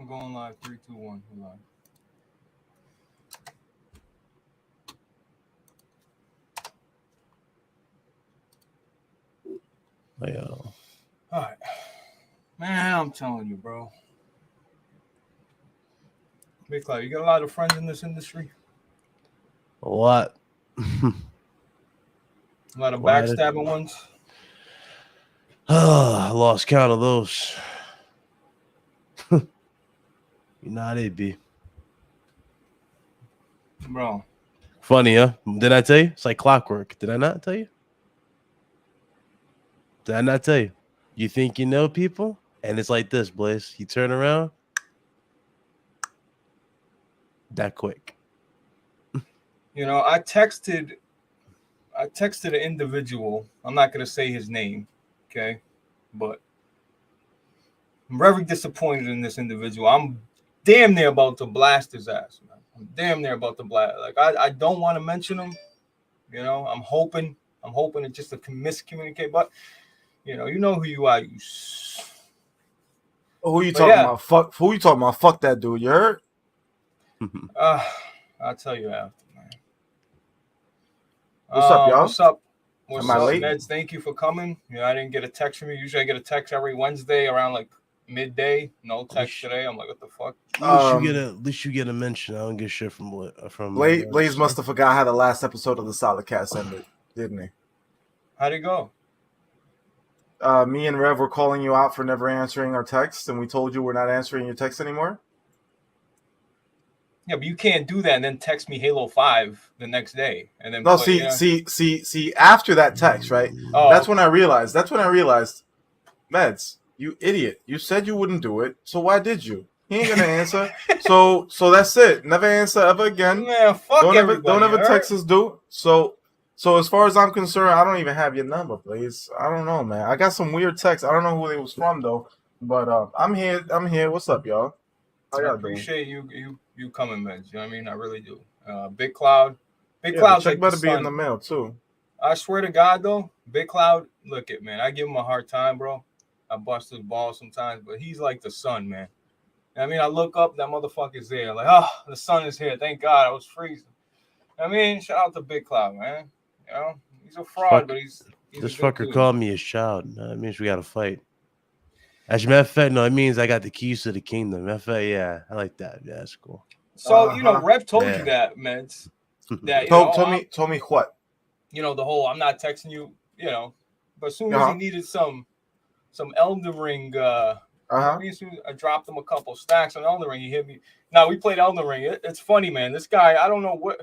I'm going live. 3, 2, 1. We're live. Yo. All right. Man, I'm telling you, bro. Big Cloud, you got a lot of friends in this industry? What? A lot of backstabbing ones? I lost count of those. You know how they be. Bro. Funny, huh? Did I tell you? It's like clockwork. Did I not tell you? Did I not tell you? You think you know people? And it's like this, Blaze. You turn around that quick. You know, I texted an individual. I'm not going to say his name, okay? But I'm very disappointed in this individual. I'm damn near about to blast his ass, man. I'm damn near about to blast. Like, I don't want to mention him. You know, I'm hoping it's just a miscommunicate. But, you know who you are. Who you talking about? Fuck. Who you talking about? Fuck that dude. You heard? I'll tell you after, man. What's up, y'all? What's up? Am I late? Meds? Thank you for coming. You know, I didn't get a text from you. Usually I get a text every Wednesday around like midday. No text today. I'm like, what the fuck? At least you get a mention. I don't get shit from Blaze must have forgot how the last episode of the Solidcast ended, didn't he? How'd it go? Me and Rev were calling you out for never answering our texts, and we told you we're not answering your texts anymore. Yeah, but you can't do that and then text me Halo 5 the next day and then. No, see. After that text, right? That's when I realized. Meds, you idiot! You said you wouldn't do it, so why did you? He ain't gonna answer. so that's it. Never answer ever again. Man, fuck don't ever text us, dude. So as far as I'm concerned, I don't even have your number, please. I don't know, man. I got some weird texts. I don't know who it was from though. But I'm here. What's up, y'all? I appreciate you coming, man. You know what I mean? I really do. Big Cloud's check like better be in the mail too. I swear to God though, Big Cloud, look it, man. I give him a hard time, bro. I bust his balls sometimes, but he's like the sun, man. I mean, I look up, that motherfucker's there. Like, oh, the sun is here. Thank God, I was freezing. I mean, shout out to Big Cloud, man. You know, he's a fraud, but he's this fucker called me a child. That means we got to fight. As a matter of fact, no, it means I got the keys to the kingdom. Yeah, I like that. Yeah, that's cool. So, Rev told you that, Meds. That, told me what? You know, the whole I'm not texting you, but as soon as he needed some Elden Ring, I dropped him a couple stacks on Elden Ring. He hit me. Now, we played Elden Ring. It's funny, man. This guy, I don't know what,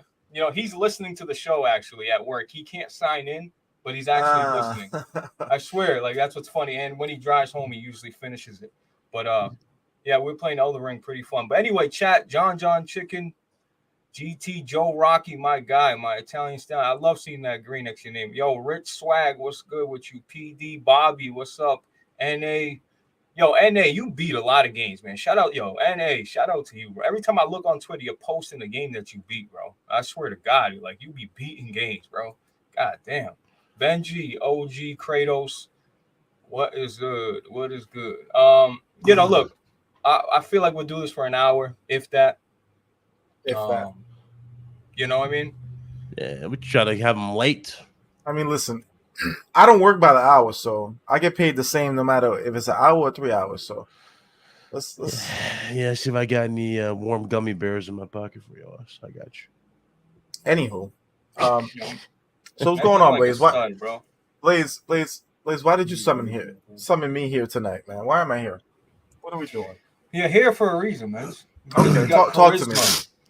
he's listening to the show actually at work. He can't sign in, but he's actually listening. I swear, like, that's what's funny. And when he drives home, he usually finishes it. But, yeah, we're playing Elden Ring, pretty fun. But anyway, chat, John Chicken, GT, Joe Rocky, my guy, my Italian style. I love seeing that green next to your name. Yo, Rich Swag, what's good with you? PD, Bobby, what's up? NA. Yo, NA, you beat a lot of games, man. Shout out, NA, shout out to you, bro. Every time I look on Twitter, you're posting the game that you beat, bro. I swear to God, you be beating games, bro. God damn. Benji, OG, Kratos, what is good? What is good? Look, I feel like we'll do this for an hour, if that. You know what I mean? Yeah, we try to have them late. I mean, listen, I don't work by the hour, so I get paid the same no matter if it's an hour or 3 hours. So let's see if I got any warm gummy bears in my pocket for y'all. I got you. Anywho, so what's going on, Blaze? Blaze, why did you summon me here tonight, man? Why am I here? What are we doing? You're here for a reason, man. Okay, talk to me.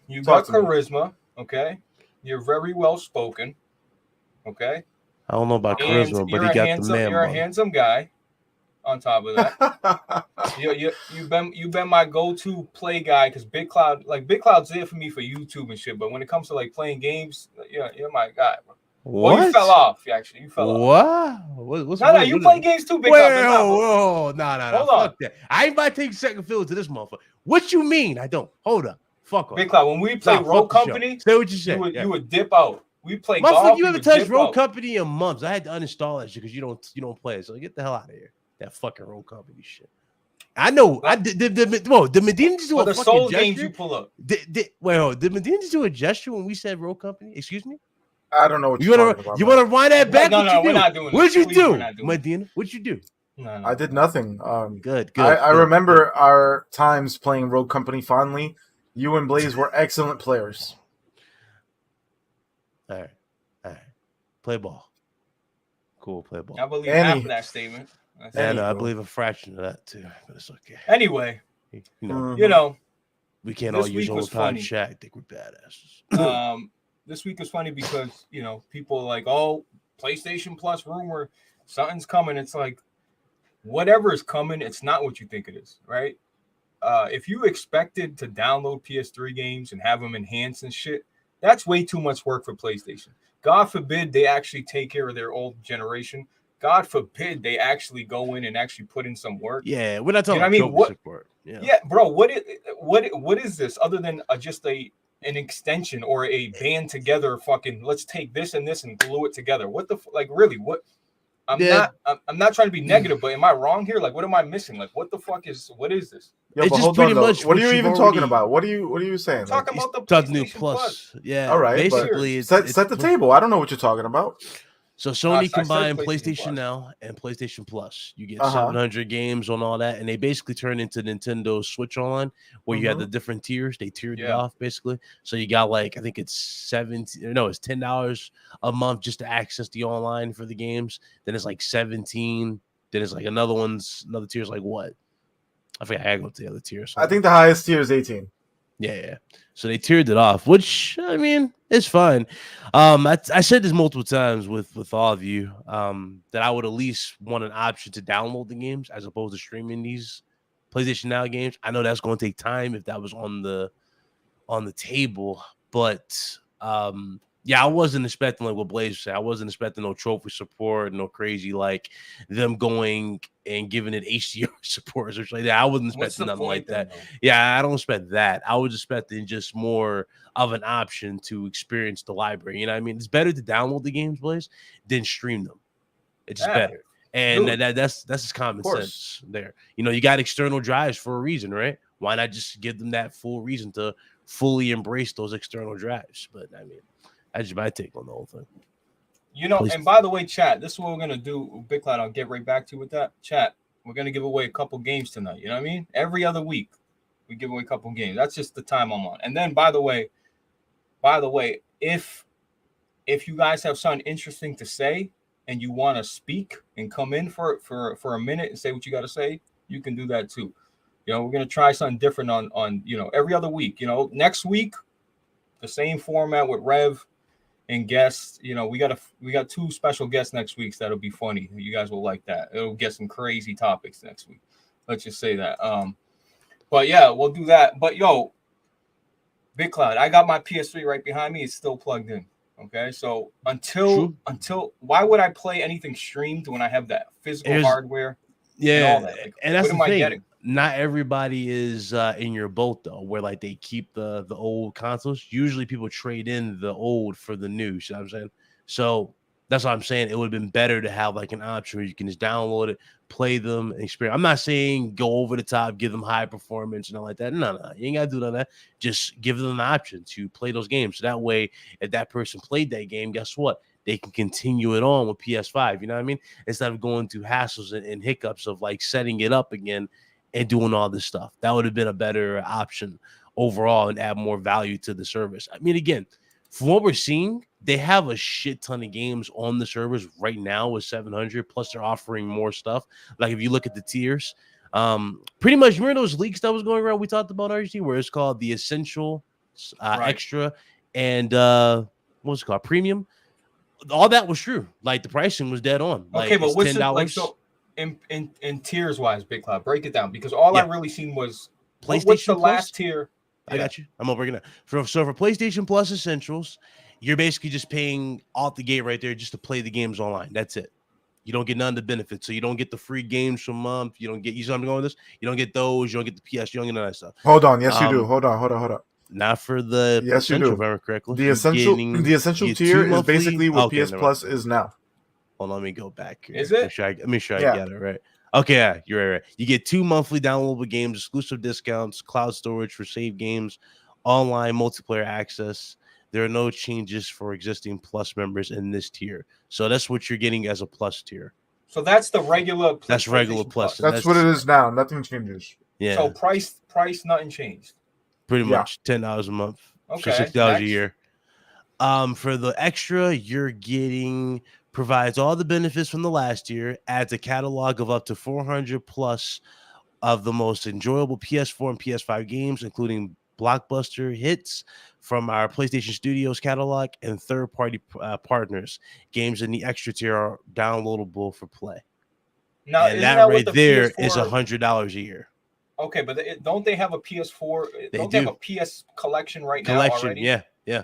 You got charisma, okay? You're very well spoken, okay? I don't know about charisma, but he got the man. You're a handsome guy. On top of that, you've been my go-to play guy because Big Cloud's there for me for YouTube and shit. But when it comes to like playing games, you're my guy, bro. What? Well, you fell off. Actually, you fell off. What? No, you play games too, Big Cloud. Whoa, no. Hold on. That. I ain't about to take second field to this motherfucker. What you mean? I don't. Hold up. Fuck off. Big Cloud, when we play Road Company, say what you said. You would dip out. We play golf. You haven't touched Road Company in months. I had to uninstall that shit because you don't play it. So get the hell out of here. That fucking Road Company shit. I know. I did. Did Medina just do For a the fucking soul gesture? games you pull up. Did Medina just do a gesture when we said road company? Excuse me. I don't know what you're talking about. You want to rewind that back? No, we're not doing. What'd you do, Medina? What'd you do? No. I did nothing. Good. I remember our times playing Rogue Company fondly. You and Blaze were excellent players. All right. Play ball. Cool, play ball. I believe half of that statement. And I believe a fraction of that too, but it's okay. Anyway, you know, we can't all use old time Shaq. Think we're badasses. This week was funny because people are like, oh, PlayStation Plus rumor, something's coming. It's like, whatever is coming, it's not what you think it is, right? If you expected to download PS3 games and have them enhanced and shit, that's way too much work for PlayStation. God forbid they actually take care of their old generation. God forbid they actually go in and actually put in some work. Yeah, we're not talking about support. Yeah, bro. What is this other than just an extension or a band together? Fucking let's take this and this and glue it together. What the really? What? I'm not trying to be negative, but am I wrong here? Like, what am I missing? Like, what is this? Yo, it's just pretty much. What are you even talking about? What are you saying? Talking about the new Plus. Yeah. All right. Basically, set the table. I don't know what you're talking about. So Sony combined PlayStation Now and PlayStation Plus. You get 700 games on all that, and they basically turn into Nintendo Switch Online, where you have the different tiers. They tiered it off basically. So you got it's $10 a month just to access the online for the games. Then it's like 17. Then it's like another tier's like what? I forgot how I go to the other tiers. I think the highest tier is 18. Yeah. So they tiered it off, which I mean, it's fine. I said this multiple times with all of you that I would at least want an option to download the games as opposed to streaming these PlayStation Now games. I know that's going to take time if that was on the table, but I wasn't expecting like what Blaze said. I wasn't expecting no trophy support, no crazy like them going and giving it HDR support or something like that. I wasn't expecting nothing like that. Yeah, I don't expect that. I was expecting just more of an option to experience the library. You know what I mean? It's better to download the games, Blaze, than stream them. It's just better. And that's just common sense there. You got external drives for a reason, right? Why not just give them that full reason to fully embrace those external drives? But I mean, that's just my take on the whole thing. And by the way, chat, this is what we're going to do. Big Cloud, I'll get right back to you with that. Chat, we're going to give away a couple games tonight. You know what I mean? Every other week, we give away a couple games. That's just the time I'm on. And then, by the way, if you guys have something interesting to say and you want to speak and come in for a minute and say what you got to say, you can do that too. We're going to try something different on every other week. Next week, the same format with Rev and guests. We got two special guests next week, so that'll be funny. You guys will like that. It'll get some crazy topics next week. Let's just say that. But yeah, we'll do that. But Big Cloud, I got my PS3 right behind me. It's still plugged in. Okay, so until why would I play anything streamed when I have that physical hardware? Yeah, and all that? And that's what am I getting? Not everybody is in your boat though, where like they keep the old consoles. Usually people trade in the old for the new. You know what I'm saying? So that's what I'm saying. It would have been better to have like an option where you can just download it, play them, and experience. I'm not saying go over the top, give them high performance and all like that. No, you ain't gotta do none of that. Just give them the option to play those games. So that way, if that person played that game, guess what? They can continue it on with PS5. You know what I mean? Instead of going through hassles and hiccups of like setting it up again and doing all this stuff. That would have been a better option overall and add more value to the service. I mean, again, from what we're seeing, they have a shit ton of games on the servers right now with 700, plus they're offering more stuff. Like if you look at the tiers, pretty much, remember those leaks that was going around we talked about, RG, where it's called the Essential, Extra, and what's it called? Premium? All that was true. Like the pricing was dead on. Okay, but what's $10. Like so? In tiers wise, Big Cloud, break it down because all I really seen was PlayStation. What's the last tier? I got you. I'm gonna break it down. So for PlayStation Plus Essentials, you're basically just paying off the gate right there just to play the games online. That's it. You don't get none of the benefits. So you don't get the free games from month. You don't get. You see what I'm going with this? You don't get those. You don't get the PS. You don't get none of that stuff. Hold on. Yes, you do. Hold on. Not for the essential, if I remember correctly. The essential tier is basically what PS Plus is now. Well, let me go back here. Is it? Let me make sure I get it right. Okay, yeah, you're right. You get 2 monthly downloadable games, exclusive discounts, cloud storage for save games, online multiplayer access. There are no changes for existing Plus members in this tier. So that's what you're getting as a Plus tier. So that's the regular. That's regular Plus. That's what it is now. Nothing changes. Yeah. So price, nothing changed. Pretty much $10 a month. Okay. So $60 a year. For the extra, you're getting provides all the benefits from the last year, adds a catalog of up to 400 plus of the most enjoyable PS4 and PS5 games, including blockbuster hits from our PlayStation Studios catalog and third-party partners. Games in the extra tier are downloadable for play. Now, and that right there is $100 a year. Okay, but don't they have a PS4? They have a PS collection now already? Yeah. Yeah.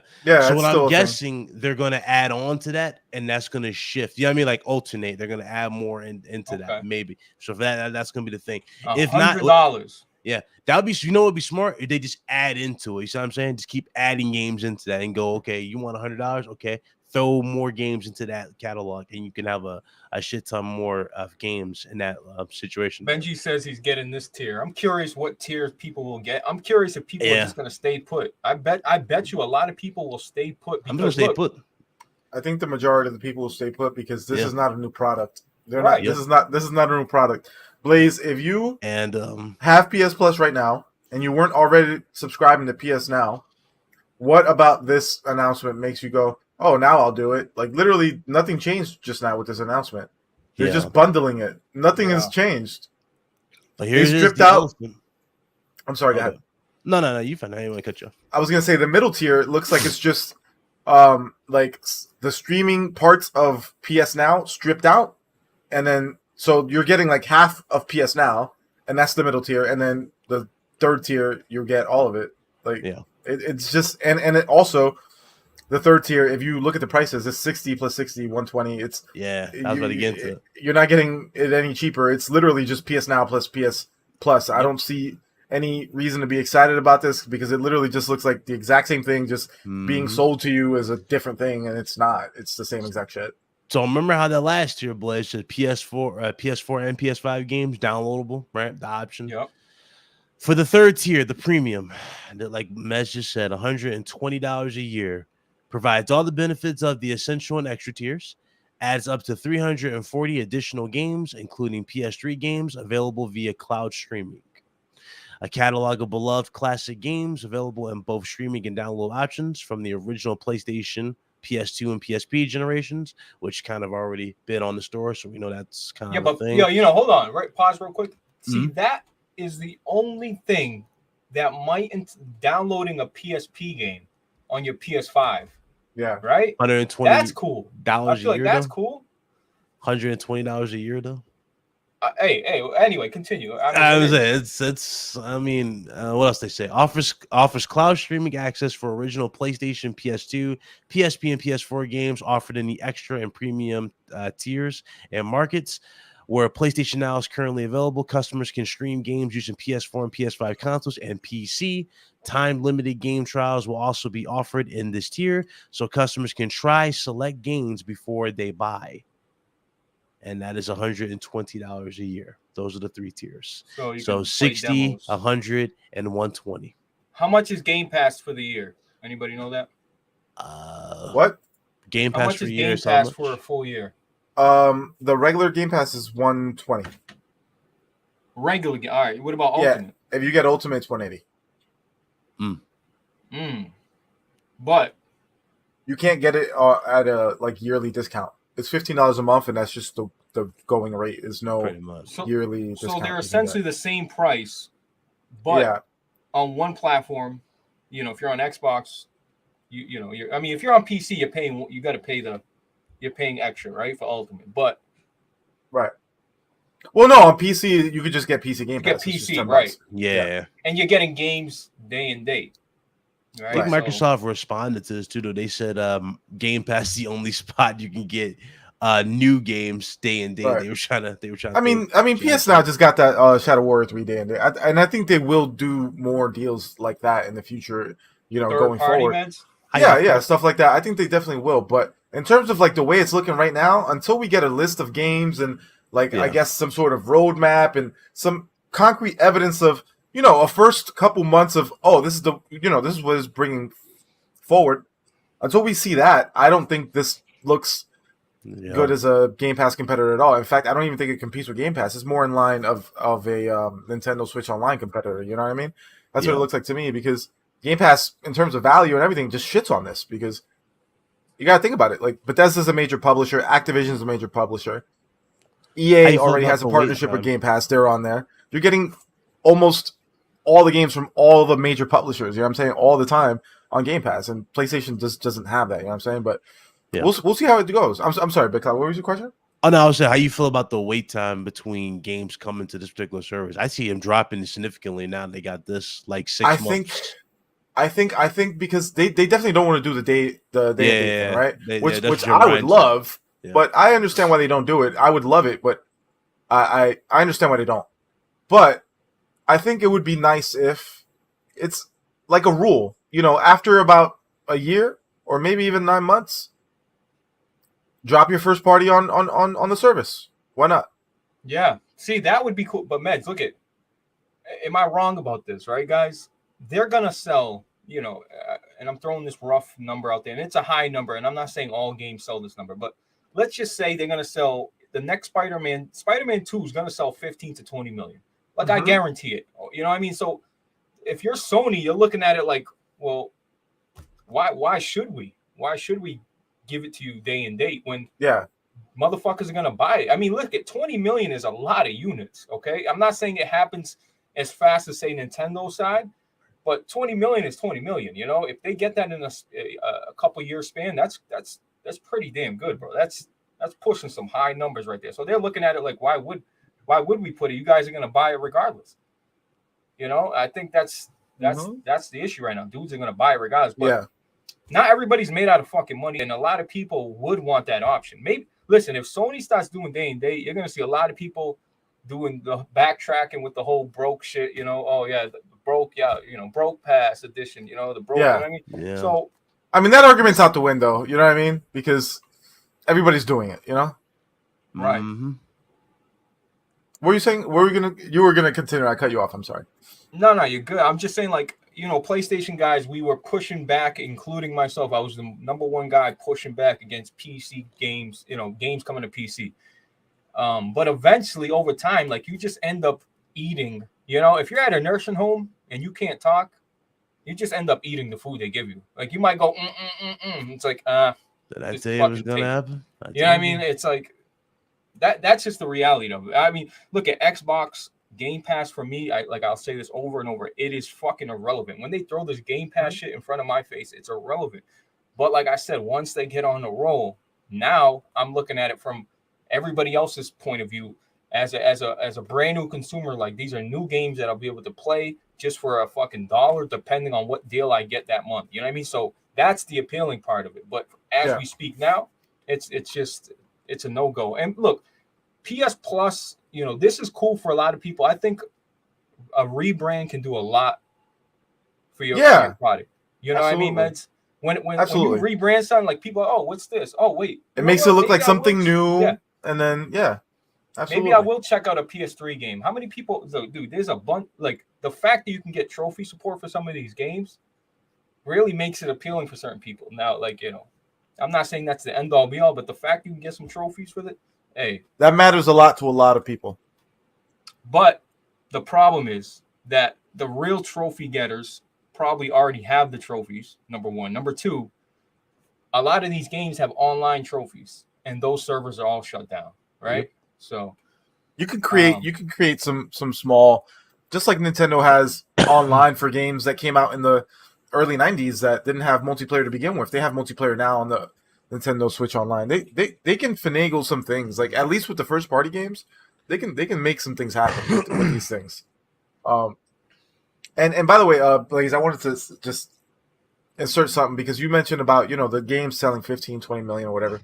So what I'm guessing, they're going to add on to that, and that's going to shift. You know what I mean? Like alternate. They're going to add more into that, maybe. So if that's going to be the thing. If not, $100. Yeah, that would be. You know, what would be smart if they just add into it. You see what I'm saying? Just keep adding games into that and go. Okay, you want $100? Okay, throw more games into that catalog, and you can have a shit ton more of games in that situation. Benji says he's getting this tier. I'm curious what tiers people will get. I'm curious if people are just going to stay put. I bet you a lot of people will stay put. I'm going to stay put. I think the majority of the people will stay put because this is not a new product. They're not. This is not a new product. Blaze, if you have PS Plus right now and you weren't already subscribing to PS Now, what about this announcement makes you go, oh, now I'll do it? Like, literally, nothing changed just now with this announcement. They're just bundling it. Nothing has changed. But here's they stripped out. I'm sorry, go ahead. No, you fine. I didn't want to cut you off. I was going to say the middle tier looks like it's just like the streaming parts of PS Now stripped out, and then so you're getting like half of PS Now, and that's the middle tier, and then the third tier you get all of it. Like it's just and it also the third tier. If you look at the prices, it's 60 plus 60, 120. It's I was about to get into it. You're not getting it any cheaper. It's literally just PS Now plus PS Plus. I don't see any reason to be excited about this because it literally just looks like the exact same thing, just being sold to you as a different thing, and it's not. It's the same exact shit. So remember how that last year, Blaze, said PS4 and PS5 games downloadable, right? The option. Yep. For the third tier, the premium, like Mez just said, $120 a year, provides all the benefits of the essential and extra tiers, adds up to 340 additional games, including PS3 games available via cloud streaming. A catalog of beloved classic games available in both streaming and download options from the original PlayStation, PS2 and PSP generations, which kind of already been on the store, so we know that's kind of a thing. Yeah, hold on, right? Pause real quick. See, that is the only thing that might downloading a PSP game on your PS5. Yeah, right. $120. That's cool. I feel like that's cool. $120 a year though. Hey. Anyway, continue. I was saying it's. I mean, what else they say? Offers cloud streaming access for original PlayStation, PS2, PSP, and PS4 games offered in the extra and premium tiers and markets. Where PlayStation Now is currently available, customers can stream games using PS4 and PS5 consoles and PC. Time-limited game trials will also be offered in this tier, so customers can try select games before they buy. And that is $120 a year. Those are the three tiers. So 60, 100, and 120. How much is Game Pass for the year? Anybody know that? What? Game Pass how much for is year? Game Pass for a full year? The regular Game Pass is 120. Regular, all right. What about Ultimate? If you get Ultimate, it's 180. But you can't get it at a yearly discount. It's $15 a month, and that's just the going rate. There's no yearly discount. So they're essentially the same price, but on one platform, if you're on Xbox, if you're on PC, you got to pay you're paying extra, right, for Ultimate, but right. Well, no, on PC you could just get PC Game Pass. Get PC, right? Yeah, and you're getting games day and date. Right? I think Microsoft responded to this too, though. They said Game Pass is the only spot you can get new games day and day. Right. They were trying to. I mean, PS Now just got that Shadow Warrior 3 day and day, and I think they will do more deals like that in the future. Going forward. Yeah, stuff like that. I think they definitely will. But in terms of the way it's looking right now, until we get a list of games and I guess some sort of roadmap and some concrete evidence of, a first couple months of, this is this is what is bringing forward. Until we see that, I don't think this looks good as a Game Pass competitor at all. In fact, I don't even think it competes with Game Pass. It's more in line of a Nintendo Switch Online competitor. You know what I mean? That's what it looks like to me, because Game Pass, in terms of value and everything, just shits on this, because you got to think about it. Like, Bethesda's a major publisher. Activision's a major publisher. EA already has a partnership with Game Pass. They're on there. You're getting almost all the games from all the major publishers, you know what I'm saying, all the time on Game Pass. And PlayStation just doesn't have that, you know what I'm saying? But we'll see how it goes. I'm sorry, Big Cloud, what was your question? Oh, no, I was saying, how you feel about the wait time between games coming to this particular service? I see them dropping significantly now. They got this 6 months. I think because they definitely don't want to do the day thing, right? Which I would love, but I understand why they don't do it. I would love it, but I understand why they don't. But I think it would be nice if it's like a rule, after about a year or maybe even 9 months, drop your first party on the service. Why not? Yeah. See, that would be cool. But Meds, look at, am I wrong about this, right, guys? They're going to sell, and I'm throwing this rough number out there, and it's a high number, and I'm not saying all games sell this number, but let's just say they're going to sell the next Spider-Man 2 is going to sell 15 to 20 million. Like, I guarantee it. You know what I mean? So if you're Sony, you're looking at it like, well, why should we? Why should we give it to you day and date when motherfuckers are going to buy it? I mean, look, at 20 million is a lot of units, okay? I'm not saying it happens as fast as, say, Nintendo side, but 20 million is 20 million, If they get that in a couple year span, that's pretty damn good, bro. That's pushing some high numbers right there. So they're looking at it like, why would we put it? You guys are going to buy it regardless. I think that's the issue right now. Dudes are going to buy it regardless. But not everybody's made out of fucking money, and a lot of people would want that option. Maybe, listen, if Sony starts doing day and date, you're going to see a lot of people doing the backtracking with the whole broke shit, the broke pass edition, the broke, you know what I mean? Yeah. So, I mean, that argument's out the window, you know what I mean? Because everybody's doing it, Right. Mm-hmm. What were you saying? You were gonna continue. I cut you off. I'm sorry. No, you're good. I'm just saying, PlayStation guys, we were pushing back, including myself. I was the number one guy pushing back against PC games, games coming to PC. But eventually, over time, you just end up eating. If you're at a nursing home and you can't talk, you just end up eating the food they give you. You might go, It's like, did I tell you it was gonna happen? You know what I mean? It's like that. That's just the reality of it. I mean, look at Xbox Game Pass for me. I'll say this over and over. It is fucking irrelevant. When they throw this Game Pass shit in front of my face, it's irrelevant. But like I said, once they get on the roll, now I'm looking at it from everybody else's point of view as a brand new consumer. These are new games that I'll be able to play just for a fucking $1, depending on what deal I get that month. You know what I mean? So that's the appealing part of it. But as we speak now, it's a no-go. And look, PS Plus, this is cool for a lot of people. I think a rebrand can do a lot for your product. You know what I mean, Meds? When you rebrand something, people are, what's this? Oh, wait. It makes it look like something new. Yeah. And then, absolutely. Maybe I will check out a PS3 game. How many people, dude, there's a bunch, the fact that you can get trophy support for some of these games really makes it appealing for certain people. Now, I'm not saying that's the end all be all, but the fact you can get some trophies with it, hey. That matters a lot to a lot of people. But the problem is that the real trophy getters probably already have the trophies, number one. Number two, a lot of these games have online trophies, and those servers are all shut down, right? Yep. So you can create some small, just like Nintendo has online for games that came out in the early 90s that didn't have multiplayer to begin with. They have multiplayer now on the Nintendo Switch Online. They can finagle some things, at least with the first party games, they can make some things happen with these things. And by the way, Blaze, I wanted to just insert something because you mentioned about the game selling 15, 20 million or whatever.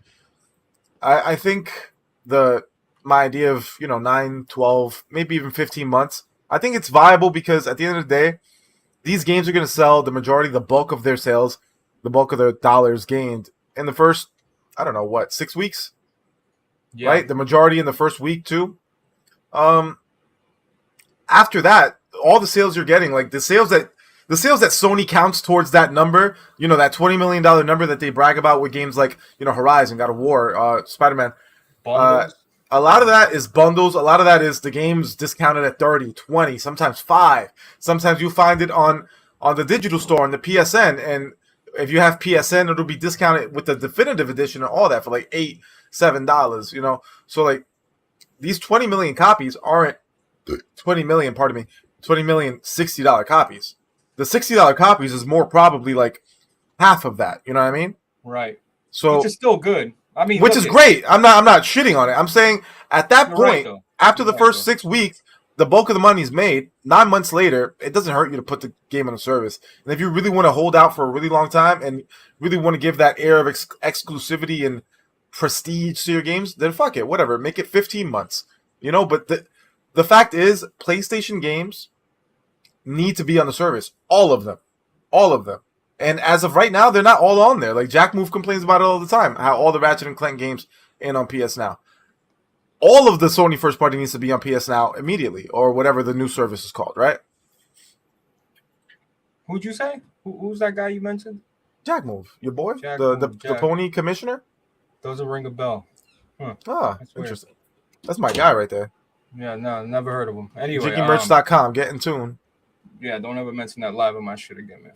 I think my idea of 9, 12, maybe even 15 months, I think it's viable because at the end of the day, these games are going to sell the bulk of their sales, the bulk of their dollars gained in the first, 6 weeks. right? The majority in the first week too. After that, all the sales you're getting, like the sales that Sony counts towards that number, that $20 million number that they brag about with games like, Horizon, God of War, Spider-Man. A lot of that is bundles. A lot of that is the games discounted at 30, 20, sometimes 5. Sometimes you find it on the digital store, on the PSN. And if you have PSN, it'll be discounted with the definitive edition and all that for like $8, $7, So like these 20 million copies aren't 20 million $60 copies. The $60 copies is more probably like half of that. You know what I mean? Right. So which is still good. I mean, which is great. I'm not shitting on it. I'm saying at that point, after the first 6 weeks, the bulk of the money is made. 9 months later, it doesn't hurt you to put the game on the service. And if you really want to hold out for a really long time and really want to give that air of exclusivity and prestige to your games, then fuck it, whatever. Make it 15 months. But the fact is, PlayStation games need to be on the service. All of them. And as of right now, they're not all on there. Like Jack Move complains about it all the time, how all the Ratchet and Clank games ain't on PS Now. All of the Sony first party needs to be on PS Now immediately, or whatever the new service is called, right? Who'd you say? Who's that guy you mentioned? Jack Move, your boy, the pony commissioner. Doesn't ring a bell. Huh. That's interesting. That's my guy right there. Yeah, no, never heard of him. Anyway, JiggyMerch.com, get in tune. Yeah, don't ever mention that live on my shit again, man.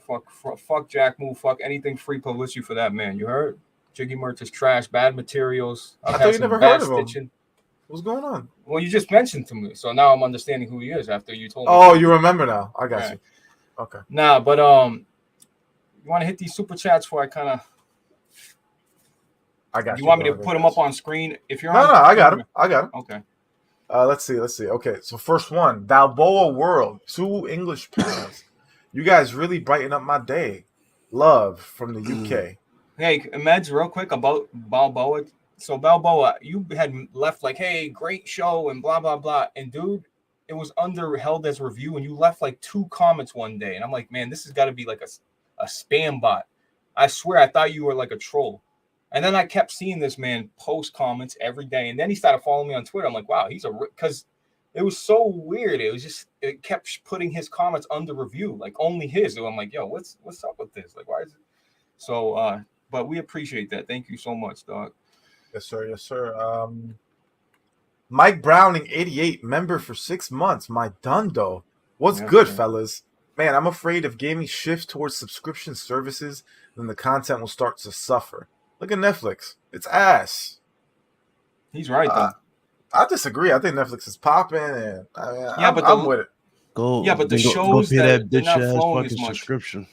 Fuck Jack Move. Fuck anything free publicity for that man. You heard? Jiggy Merch is trash, bad materials. I thought you never heard of him. What's going on? Well, you just mentioned to me, so now I'm understanding who he is after you told me. Oh, you remember now? I got you. Okay. Nah, but you want to hit these super chats before I kind of. I got you. You want me to put them up on screen? If you're no, I got him. Okay. Let's see. Okay, so first one, Balboa World, 2 English pounds. You guys really brighten up my day. Love from the UK. Hey, Meds, real quick about Balboa. So Balboa, you had left like, hey, great show and blah, blah, blah. And dude, it was held as review and you left like 2 comments one day. And I'm like, man, this has got to be like a spam bot. I swear I thought you were like a troll. And then I kept seeing this man post comments every day. And then he started following me on Twitter. I'm like, wow, because it was so weird. It kept putting his comments under review, like only his. So I'm like, yo, what's up with this? Like, why is it? So, but we appreciate that. Thank you so much, dog. Yes, sir. Mike Browning, 88, member for 6 months. My dundo. What's good, fellas? Man, I'm afraid if gaming shifts towards subscription services, then the content will start to suffer. Look at Netflix. It's ass. He's right, though. I disagree. I think Netflix is popping, and I'm with it. But the shows that they're not flowing as much. Subscription.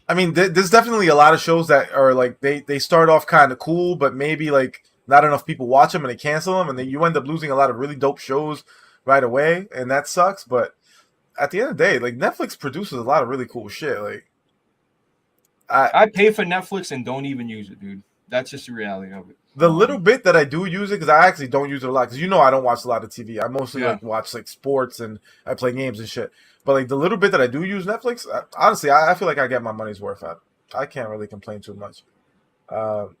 I mean, there's definitely a lot of shows that are like they start off kind of cool, but maybe like not enough people watch them and they cancel them, and then you end up losing a lot of really dope shows right away, and that sucks. But at the end of the day, like Netflix produces a lot of really cool shit. Like I pay for Netflix and don't even use it, dude. That's just the reality of it. The little bit that I do use it, because I actually don't use it a lot, because I don't watch a lot of TV. I mostly like watch like sports and I play games and shit. But like the little bit that I do use Netflix, honestly, I feel like I get my money's worth out. I can't really complain too much. But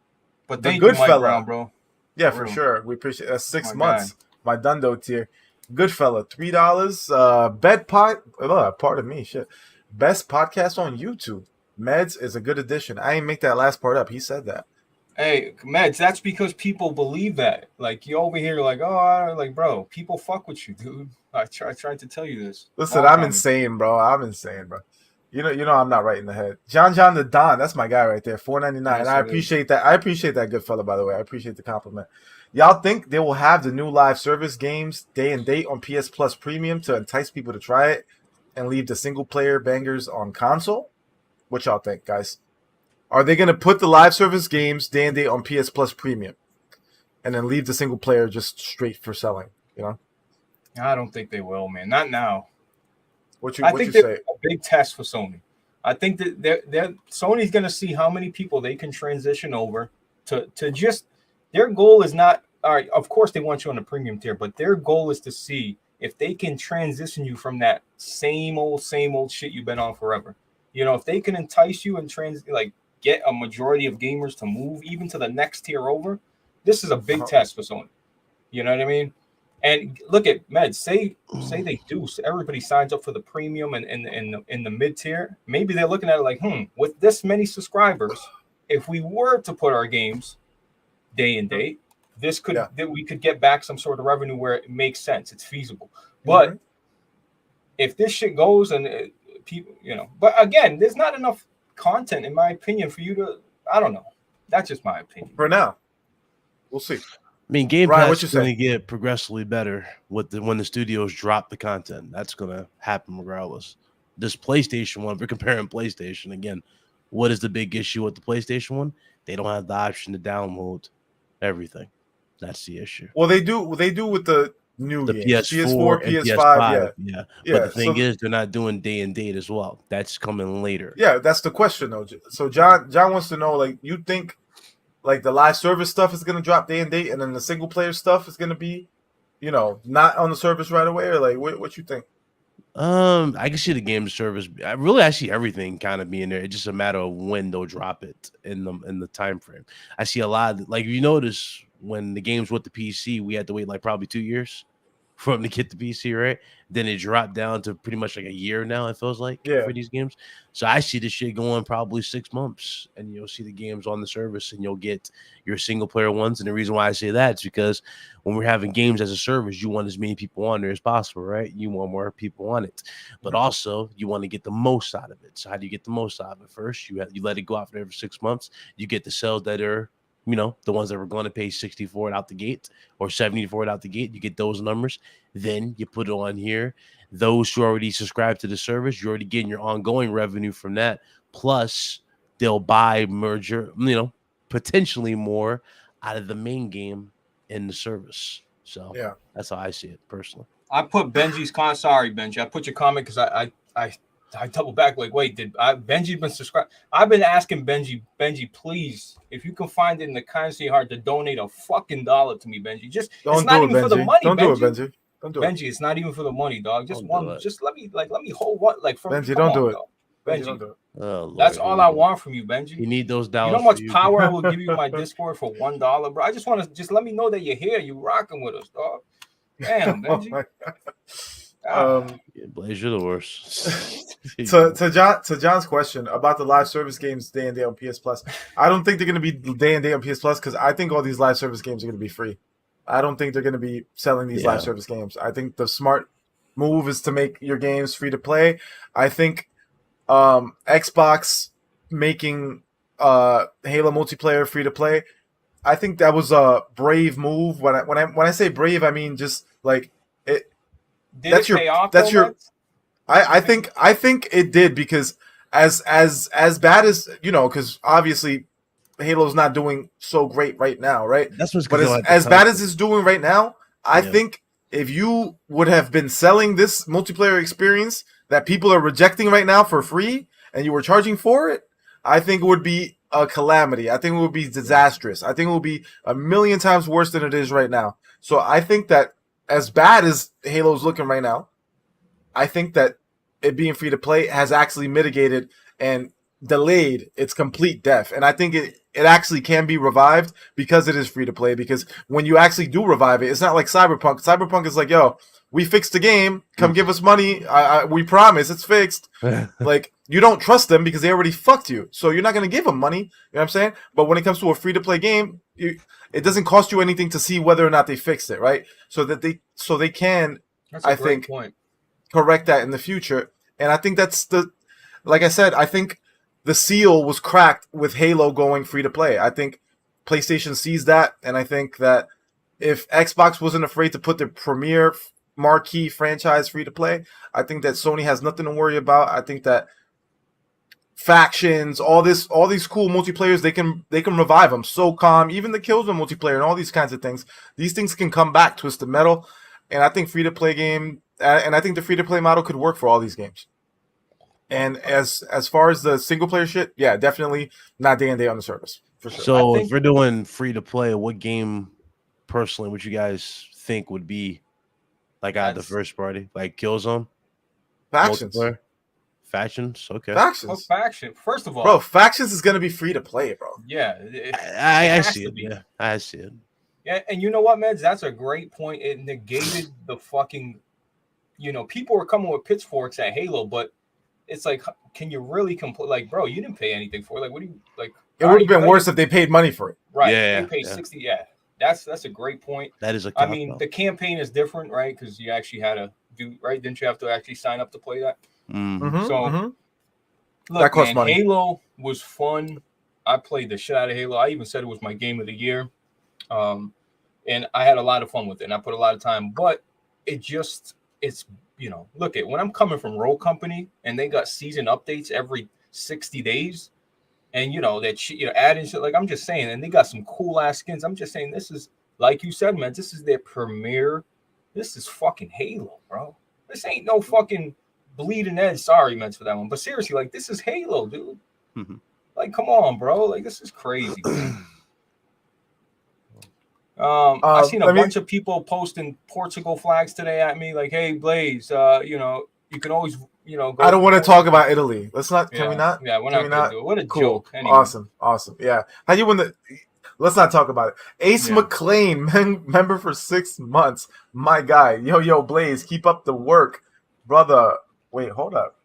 the good fella, Brown, bro. Yeah, for sure. We appreciate that. 6 months. My dundo tier. Good fella, $3. Bed pot. Pardon me. Shit. Best podcast on YouTube. Meds is a good addition. I ain't make that last part up. He said that. Hey, Meds, that's because people believe that. Like, you over here like, like, bro, people fuck with you, dude. I tried to tell you this. Listen, I'm insane, bro. You know I'm not right in the head. John the Don, that's my guy right there. $4.99. Yes, and I appreciate that. I appreciate that, good fella, by the way. I appreciate the compliment. Y'all think they will have the new live service games day and date on PS Plus Premium to entice people to try it and leave the single player bangers on console? What y'all think, guys? Are they going to put the live service games day and date on PS Plus Premium and then leave the single player just straight for selling? I don't think they will, man. Not now. I think they're a big test for Sony. I think that Sony's going to see how many people they can transition over to just their goal is not all right. Of course, they want you on the premium tier, but their goal is to see if they can transition you from that same old shit you've been on forever. If they can entice you and get a majority of gamers to move even to the next tier over, this is a big test for Sony. You know what I mean? And look at Med. Say they do. So everybody signs up for the premium and in the mid tier. Maybe they're looking at it like, with this many subscribers, if we were to put our games day and date, that we could get back some sort of revenue where it makes sense. It's feasible. But if this shit goes and people, but again, there's not enough content, in my opinion, for you to. I don't know. That's just my opinion. For now, we'll see. I mean, Game Pass is going to get progressively better when the studios drop the content. That's going to happen regardless. This PlayStation one, we're comparing PlayStation again. What is the big issue with the PlayStation one? They don't have the option to download everything. That's the issue. Well, they do with the new games. PS4, PS5, yeah. But the thing is, they're not doing day and date as well. That's coming later. Yeah, that's the question though. So John wants to know, like, you think like the live service stuff is gonna drop day and date, and then the single player stuff is gonna be, not on the service right away, or like what you think? I can see the game service. I see everything kind of being there. It's just a matter of when they'll drop it in the time frame. I see a lot of, like, you notice when the games with the PC, we had to wait like probably 2 years for them to get the PC, right? Then it dropped down to pretty much like a year now, it feels like, for these games. So I see this shit going probably 6 months, and you'll see the games on the service, and you'll get your single player ones. And the reason why I say that is because when we're having games as a service, you want as many people on there as possible, right? You want more people on it, but also you want to get the most out of it. So how do you get the most out of it? First, you let it go out for every 6 months. You get the sales that are, the ones that were going to pay 60 for it out the gate or 70 for it out the gate. You get those numbers. Then you put it on here. Those who already subscribe to the service, you're already getting your ongoing revenue from that. Plus, they'll buy potentially more out of the main game in the service. So that's how I see it personally. I put Benji's comment. Sorry, Benji. I put your comment because I double back, like, wait, did Benji been subscribed? I've been asking Benji, please, if you can find it in the kindness of your heart, to donate a fucking $1 to me, Benji. Just it's not even for the money, Don't Benji. Do it, Benji. Don't do it. Benji, it's not even for the money, dog. Just let me hold one, like, from Benji. Don't do it. Benji, don't do it. Oh, that's all I want from you, Benji. You need those dollars. You know how much power I will give you my Discord for $1, bro? I just want to let me know that you're here. You rocking with us, dog. Damn, Benji. Blaze, you're the worst. to John's question about the live service games day and day on PS Plus, I don't think they're going to be day and day on PS Plus because I think all these live service games are going to be free. I don't think they're going to be selling these live service games. I think the smart move is to make your games free to play. I think Xbox making Halo multiplayer free to play, I think that was a brave move. When I say brave, I mean just like it. I think it did, because as bad as because obviously Halo's not doing so great right now, right? That's what's but as bad as it's doing right now, I think if you would have been selling this multiplayer experience that people are rejecting right now for free, and you were charging for it, I think it would be a calamity. I think it would be disastrous. I think it would be a million times worse than it is right now. So I think that as bad as Halo's looking right now, I think that it being free to play has actually mitigated and delayed its complete death. And I think it actually can be revived because it is free to play. Because when you actually do revive it, it's not like Cyberpunk. Cyberpunk is like, yo, we fixed the game. Come give us money. We promise it's fixed. Like, you don't trust them because they already fucked you. So you're not going to give them money. You know what I'm saying? But when it comes to a free to play game, it doesn't cost you anything to see whether or not they fixed it, right? So they can, I think, correct that in the future. And I think that's like I said, I think the seal was cracked with Halo going free to play. I think PlayStation sees that, and I think that if Xbox wasn't afraid to put their premier marquee franchise free to play, I think that Sony has nothing to worry about. I think that factions, all these cool multiplayers, they can revive them. SOCOM, even the Killzone multiplayer, and all these kinds of things. These things can come back, Twisted Metal, and I think free to play game, and I think the free to play model could work for all these games. And as far as the single player shit, yeah, definitely not day and day on the service for sure. So if we're doing free to play, what game personally would you guys think would be like out of the first party, like Killzone? Factions. Multiplayer? Factions, okay. Factions. Oh, faction. First of all, bro, Factions is gonna be free to play, bro. Yeah, I see it. Yeah, I see it. Yeah, and you know what, Meds? That's a great point. It negated the fucking, people were coming with pitchforks at Halo, but it's like, can you really complain? Like, bro, you didn't pay anything for it. Like, what do you like? It would have been worse if they paid money for it. Right? Yeah, they paid 60. Yeah, that's a great point. That is a. I mean, the campaign is different, right? Because you actually had to do right. Didn't you have to actually sign up to play that? So, look, man, money. Halo was fun. I played the shit out of Halo. I even said it was my game of the year. And I had a lot of fun with it, and I put a lot of time. But it's look at when I'm coming from Roll Company, and they got season updates every 60 days, and adding shit. Like, I'm just saying, and they got some cool ass skins. I'm just saying, this is, like you said, man, this is their premiere. This is fucking Halo, bro. This ain't no fucking Bleeding Edge. Sorry, man, for that one, but seriously, like, this is Halo, dude. Mm-hmm. Like, come on, bro. Like, this is crazy. I seen a bunch of people posting Portugal flags today at me, like, "Hey, Blaze, you can always, go." I don't want to talk about Italy. Let's not. Can we not? Yeah, we're not gonna do it. What a joke. Anyway. Awesome. Yeah. How you win the? Let's not talk about it. Ace McLean, member for 6 months. My guy, yo, Blaze, keep up the work, brother. Wait, hold up.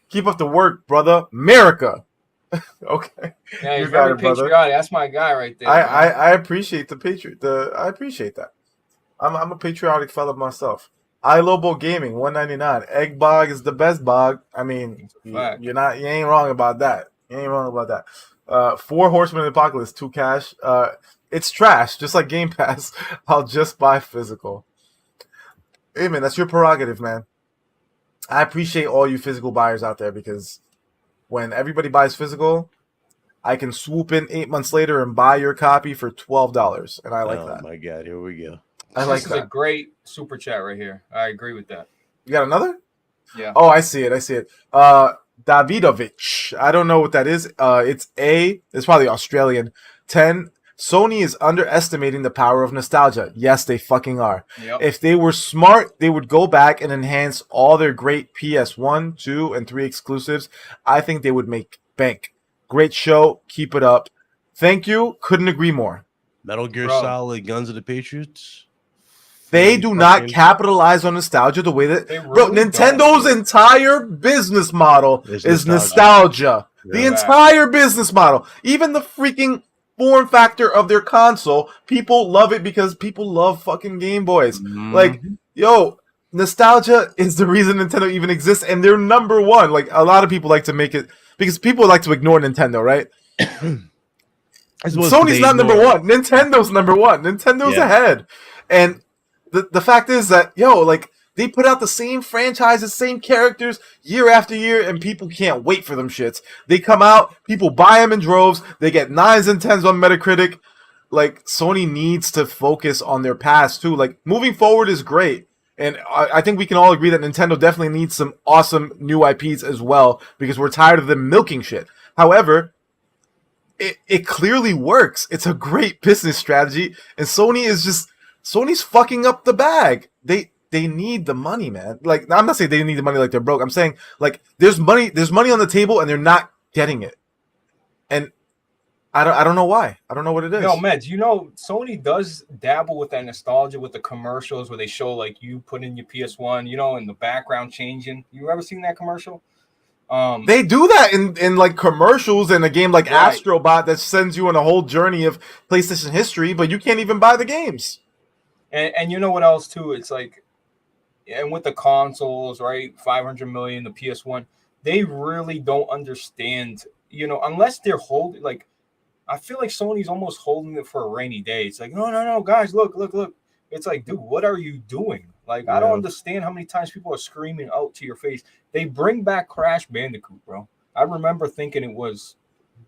Keep up the work, brother. America. Okay. Yeah, he's very patriotic. That's my guy right there. I appreciate the patriot. I appreciate that. I'm a patriotic fella myself. iLobo Gaming 199. Egg Bog is the best bog. I mean, you ain't wrong about that. You ain't wrong about that. 4 Horsemen of the Apocalypse, 2 cash. It's trash, just like Game Pass. I'll just buy physical. Hey man, that's your prerogative, man. I appreciate all you physical buyers out there, because when everybody buys physical, I can swoop in 8 months later and buy your copy for $12, and I like that. Oh my god, here we go. This is a great super chat right here. I agree with that. You got another? Yeah. Oh, I see it. Davidovich. I don't know what that is. It's probably Australian. 10. Sony is underestimating the power of nostalgia. Yes, they fucking are. Yep. If they were smart, they would go back and enhance all their great PS1, 2, and 3 exclusives. I think they would make bank. Great show. Keep it up. Thank you. Couldn't agree more. Metal Gear Solid, Guns of the Patriots. They do not capitalize on nostalgia the way that... Nintendo's entire business model is nostalgia. The entire business model. Even the freaking form factor of their console, people love it because people love fucking Game Boys. Like, nostalgia is the reason Nintendo even exists, and they're number one. Like, a lot of people like to make it... Because people like to ignore Nintendo, right? Sony's not number one. Nintendo's number one. Nintendo's ahead. And the fact is that, they put out the same franchises, same characters year after year, and people can't wait for them shits. They come out, people buy them in droves, they get 9s and 10s on Metacritic. Like, Sony needs to focus on their past, too. Like, moving forward is great. And I think we can all agree that Nintendo definitely needs some awesome new IPs as well, because we're tired of them milking shit. However, it clearly works. It's a great business strategy, and Sony's fucking up the bag. They need the money, man. Like, I'm not saying they need the money like they're broke. I'm saying, like, there's money on the table and they're not getting it. And I don't know why. I don't know what it is. No, Meds, Sony does dabble with that nostalgia with the commercials where they show, like, you put in your PS1, in the background changing. You ever seen that commercial? They do that in like commercials in a game like Astrobot that sends you on a whole journey of PlayStation history, but you can't even buy the games. And you know what else too? It's like, and with the consoles, right? 500 million, the PS1, they really don't understand, unless they're holding, like, I feel like Sony's almost holding it for a rainy day. It's like, no, guys, look. It's like, dude, what are you doing? Like, I don't understand how many times people are screaming out to your face. They bring back Crash Bandicoot, bro. I remember thinking it was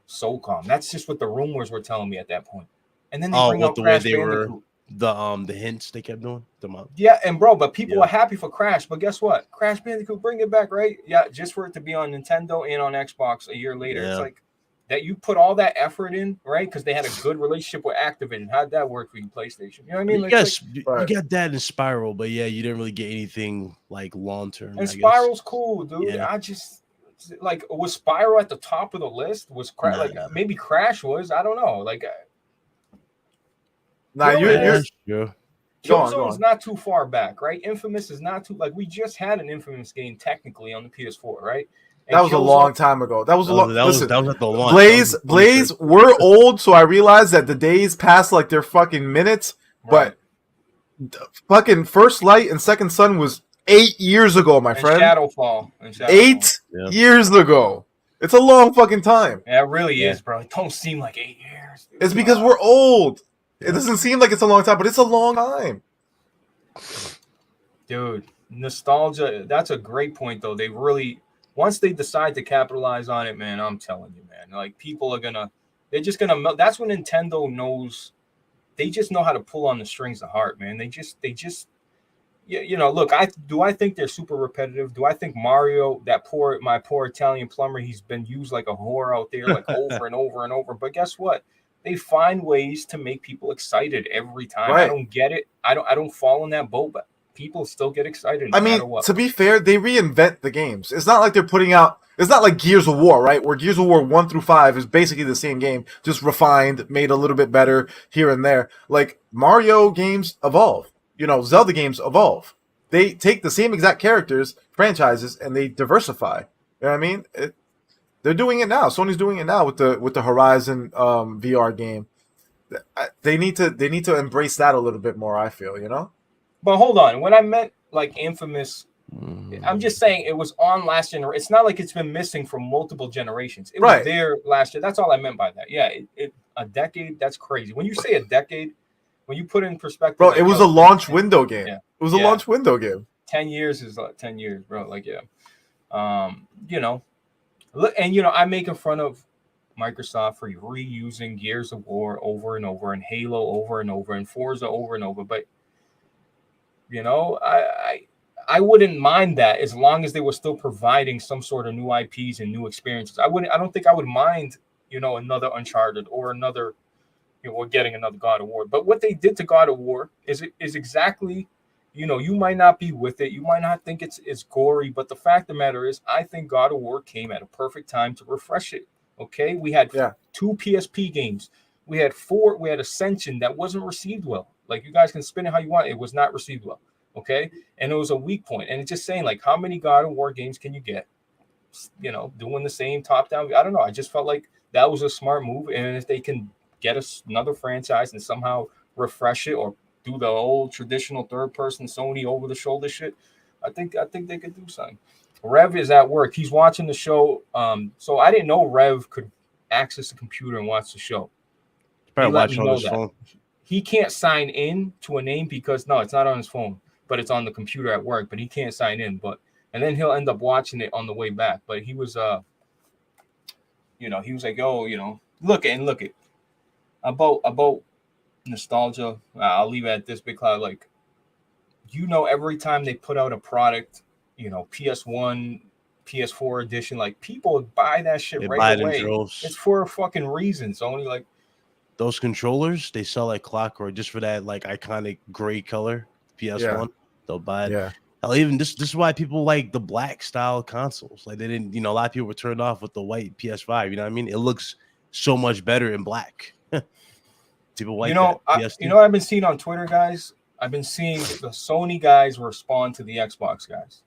SOCOM. That's just what the rumors were telling me at that point. And then they bring out Crash Bandicoot. The hints they kept doing. Yeah, and bro, but people are happy for Crash. But guess what? Crash Bandicoot, bring it back, right? Yeah, just for it to be on Nintendo and on Xbox a year later. Yeah. It's like that you put all that effort in, right? Because they had a good relationship with Activision. How'd that work for you, PlayStation? You know what I mean? You got that in Spiral, but you didn't really get anything like long term. And Spiral's cool, dude. Yeah. I just was Spiral at the top of the list? Was Crash maybe Crash was? I don't know. Like, Nah, you're Killzone's not too far back, right? Infamous is not too we just had an Infamous game technically on the PS4, right? And that was a long time ago. That was listen, that was at the launch. Blaze, we're old, so I realize that the days pass like they're fucking minutes. Right. But fucking First Light and Second Son was 8 years ago, my friend. Shadowfall. 8 years ago. It's a long fucking time. Yeah, it really is, bro. It don't seem like 8 years. It's because we're old. It doesn't seem like it's a long time, but it's a long time. Dude, nostalgia. That's a great point, though. They really, once they decide to capitalize on it, man, I'm telling you, man. Like, people are they're just going to, that's when Nintendo knows, they just know how to pull on the strings of heart, man. They just, look, I think they're super repetitive? Do I think Mario, my poor Italian plumber, he's been used like a whore out there, like over and over and over. But guess what? They find ways to make people excited every time. Right. I don't get it. I don't fall in that boat, but people still get excited. No matter what. To be fair, they reinvent the games. It's not like they're putting out. It's not like Gears of War, right? Where Gears of War 1 through 5 is basically the same game, just refined, made a little bit better here and there. Like Mario games evolve. Zelda games evolve. They take the same exact characters, franchises, and they diversify. You know what I mean? They're doing it now. Sony's doing it now with the Horizon VR game. They need to embrace that a little bit more, I feel, But hold on. When I meant like Infamous, I'm just saying it was on last generation. It's not like it's been missing from multiple generations. It was there last year. That's all I meant by that. Yeah, a decade, that's crazy. When you say a decade, when you put it in perspective, bro, it was a launch window game. Yeah. It was a launch window game. 10 years is 10 years, bro. Like, yeah. Look, and I'm making fun of Microsoft for reusing Gears of War over and over, and Halo over and over, and Forza over and over. But I wouldn't mind that as long as they were still providing some sort of new IPs and new experiences. I don't think I would mind, another Uncharted or another, or getting another God of War. But what they did to God of War is exactly. You might not be with it. You might not think it's gory, but the fact of the matter is, I think God of War came at a perfect time to refresh it. Okay, we had 2 PSP games. We had Ascension that wasn't received well. Like, you guys can spin it how you want. It was not received well. Okay, and it was a weak point. And it's just saying, like, how many God of War games can you get? Doing the same top down. I don't know. I just felt like that was a smart move. And if they can get us another franchise and somehow refresh it or do the old traditional third-person Sony over-the-shoulder shit, I think they could do something. Rev is at work. He's watching the show. So I didn't know Rev could access the computer and watch the show. Probably watch on his phone. He can't sign in to a name because it's not on his phone, but it's on the computer at work. But he can't sign in. And then he'll end up watching it on the way back. But he was, he was like, look it about nostalgia. I'll leave it at this, Big Cloud. Like, every time they put out a product, PS1, PS4 edition, like, people buy that shit right away. It's for a fucking reason. It's only like those controllers, they sell like clockwork just for that like iconic gray color PS1. They'll buy it. Yeah. Hell, even this is why people like the black style consoles. Like, they didn't, a lot of people were turned off with the white PS5. You know what I mean? It looks so much better in black. People like I've been seeing on Twitter, guys. I've been seeing the Sony guys respond to the Xbox guys.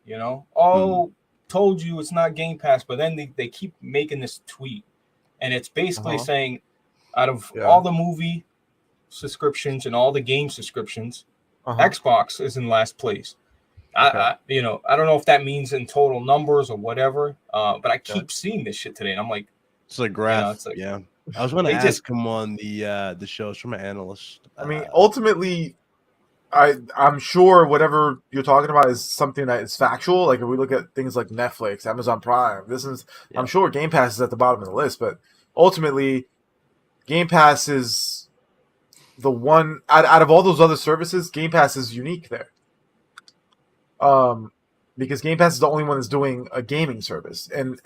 Told you it's not Game Pass, but then they keep making this tweet, and it's basically saying, out of all the movie subscriptions and all the game subscriptions, Xbox is in last place. I don't know if that means in total numbers or whatever, but I keep seeing this shit today, and I'm like, it's a graph. I was going to ask him on the show. It's from an analyst. I mean, ultimately, I'm sure whatever you're talking about is something that is factual. Like, if we look at things like Netflix, Amazon Prime, I'm sure Game Pass is at the bottom of the list. But ultimately, Game Pass is the one out of all those other services. Game Pass is unique there. Because Game Pass is the only one that's doing a gaming service, and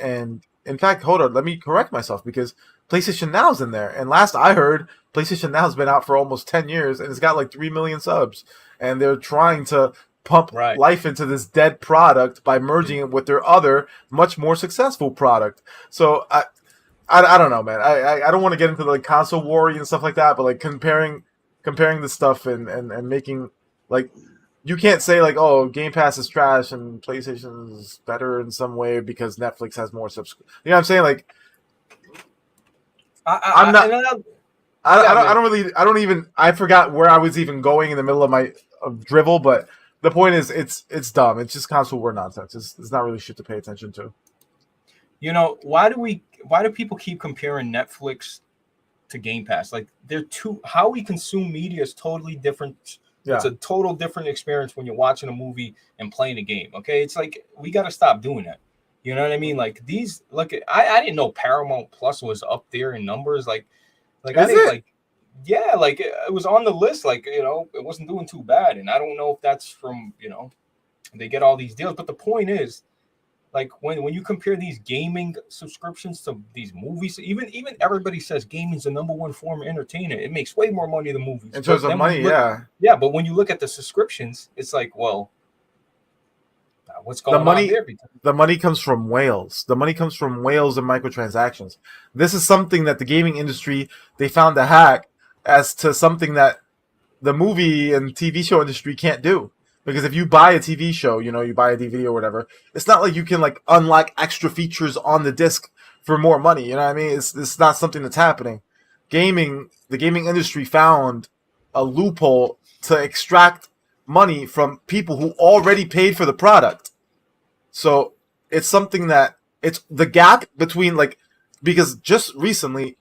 in fact, hold on, let me correct myself, because PlayStation Now's in there. And last I heard, PlayStation Now's been out for almost 10 years, and it's got like 3 million subs. And they're trying to pump life into this dead product by merging it with their other, much more successful product. So I don't know, man. I don't want to get into the like console war and stuff like that, but like comparing comparing the stuff and making like you can't say like, oh, Game Pass is trash and PlayStation is better in some way because Netflix has more subscriptions. You know what I'm saying? Like, I forgot where I was even going in the middle of my drivel, but the point is, it's dumb. It's just console war nonsense. It's not really shit to pay attention to. You know, why do people keep comparing Netflix to Game Pass? Like, how we consume media is totally different. Yeah. It's a total different experience when you're watching a movie and playing a game. Okay, it's like we got to stop doing that. You know what I mean? Like I didn't know Paramount Plus was up there in numbers. Like I didn't like. Yeah, like it was on the list. Like, you know, it wasn't doing too bad, and I don't know if that's from, you know, they get all these deals. But the point is, like when you compare these gaming subscriptions to these movies, even everybody says gaming is the number one form of entertainment. It makes way more money than movies. In terms of money, yeah. But when you look at the subscriptions, it's like, well, what's going on there? The money comes from whales. The money comes from whales and microtransactions. This is something that the gaming industry, they found a hack as to something that the movie and TV show industry can't do. Because if you buy a TV show, you know, you buy a DVD or whatever, it's not like you can like unlock extra features on the disc for more money. You know what I mean? It's not something that's happening. The gaming industry found a loophole to extract money from people who already paid for the product. So it's something that it's the gap between because just recently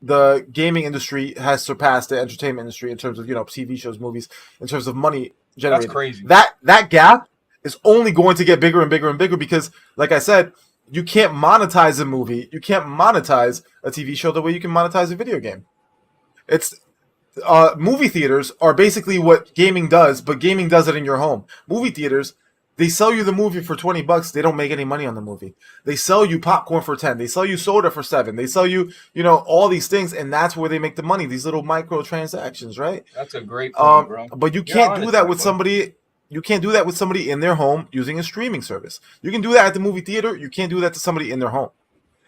the gaming industry has surpassed the entertainment industry in terms of, you know, TV shows, movies, in terms of money generated. That's crazy. That gap is only going to get bigger and bigger and bigger because, like I said, you can't monetize a movie, you can't monetize a TV show the way you can monetize a video game. It's movie theaters are basically what gaming does, but gaming does it in your home. Movie theaters, they sell you the movie for $20. They don't make any money on the movie. They sell you popcorn for $10. They sell you soda for $7. They sell you, you know, all these things, and that's where they make the money. These little microtransactions, right? That's a great point, bro. But you can't do that with somebody. You can't do that with somebody in their home using a streaming service. You can do that at the movie theater. You can't do that to somebody in their home.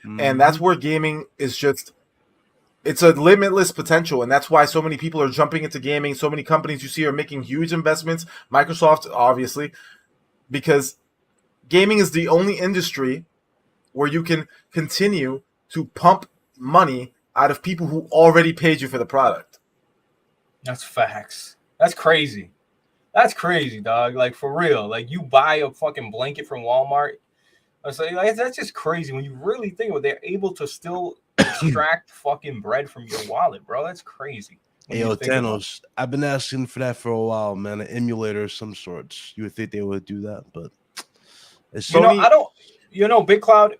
Mm-hmm. And that's where gaming is just. It's a limitless potential, and that's why so many people are jumping into gaming. So many companies you see are making huge investments. Microsoft, obviously. Because gaming is the only industry where you can continue to pump money out of people who already paid you for the product. That's facts. That's crazy. That's crazy, dog. Like, for real. Like, you buy a fucking blanket from Walmart. I say, like, that's just crazy when you really think of it. They're able to still extract fucking bread from your wallet, bro. That's crazy. Hey, yo, Thanos, I've been asking for that for a while, man. An emulator of some sorts. You would think they would do that, but it's Sony. Big Cloud,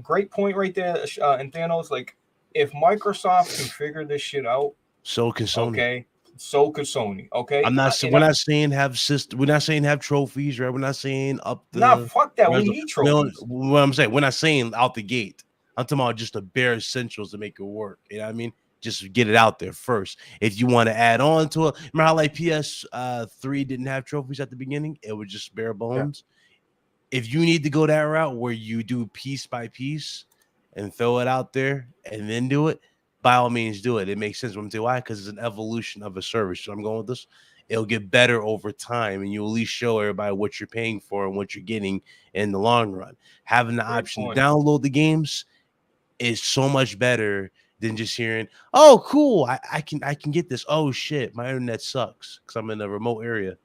great point right there. And Thanos, like, if Microsoft can figure this shit out, so can Sony. Okay, so could Sony. Okay, we're not saying have trophies, right? We're not saying up the. Nah, fuck that. We need trophies. What I'm saying, we're not saying out the gate. I'm talking about just the bare essentials to make it work. You know what I mean? Just get it out there first. If you want to add on to it, remember how like PS3 didn't have trophies at the beginning? It was just bare bones. Yeah. If you need to go that route where you do piece by piece and throw it out there and then do it, by all means do it. It makes sense. Why? Because it's an evolution of a service. So I'm going with this. It'll get better over time, and you at least show everybody what you're paying for and what you're getting in the long run. Having the option to download the games is so much better than just hearing, oh, cool, I can get this. Oh, shit, my internet sucks because I'm in a remote area.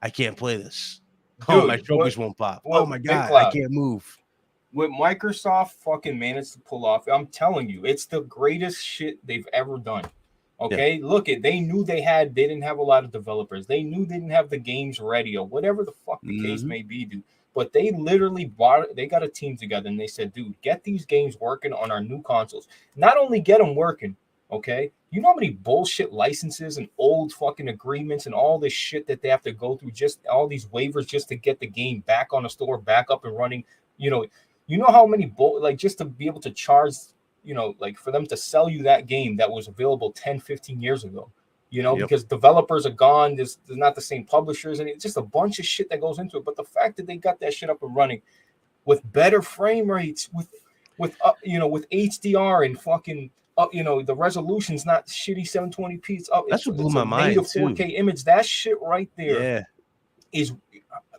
I can't play this. Dude, my trophies won't pop. Oh, my God, I can't move. What Microsoft fucking managed to pull off, I'm telling you, it's the greatest shit they've ever done. Okay, yeah. Look, they knew they didn't have a lot of developers. They knew they didn't have the games ready or whatever the fuck the case may be, dude. But they literally they got a team together and they said, dude, get these games working on our new consoles. Not only get them working, okay? You know how many bullshit licenses and old fucking agreements and all this shit that they have to go through, just all these waivers just to get the game back on the store, back up and running. You know how many just to be able to charge, like for them to sell you that game that was available 10, 15 years ago. Because developers are gone. There's not the same publishers, and it's just a bunch of shit that goes into it. But the fact that they got that shit up and running with better frame rates, with HDR and fucking the resolution's not shitty 720p. It's up. That's what blew it's my a mind native too. 4K image. That shit right there is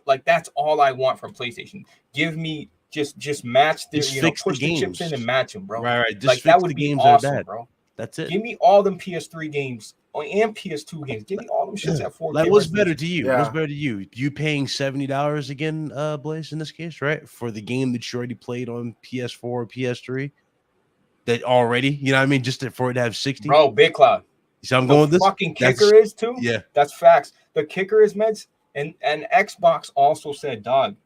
like that's all I want from PlayStation. Give me just match the push the chips in and match them, bro. Right. Just like that would be awesome, bro. That's it. Give me all them PS3 games and PS2 games. Give me all them shits at 4K. Like, what's better to you? Yeah. What's better to you? You paying $70 again, Blaze, in this case, right? For the game that you already played on PS4 or PS3? That already, you know what I mean? Just for it to have 60. Bro, Big Cloud. So I'm going with this. Fucking kicker is too. Yeah. That's facts. The kicker is, Meds, and Xbox also said, dog,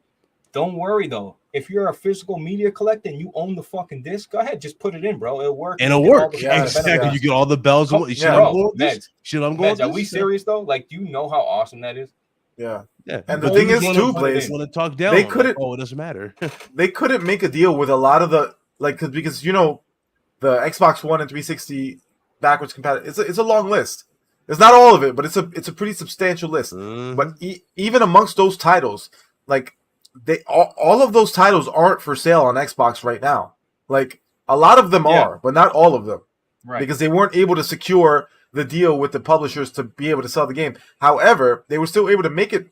don't worry though. If you're a physical media collector and you own the fucking disc, go ahead, just put it in, bro. It'll work. And it'll work. Exactly. You get all the bells. I'm going Meds, are we serious though? Like, do you know how awesome that is? Yeah. And the thing is too, Blaze, want to talk down. They couldn't. Oh, it doesn't matter. They couldn't make a deal with a lot of the because the Xbox One and 360 backwards compatible. It's a long list. It's not all of it, but it's a pretty substantial list. Mm-hmm. But even amongst those titles, like all of those titles aren't for sale on Xbox right now. Like a lot of them are, but not all of them, right? Because they weren't able to secure the deal with the publishers to be able to sell the game. However, they were still able to make it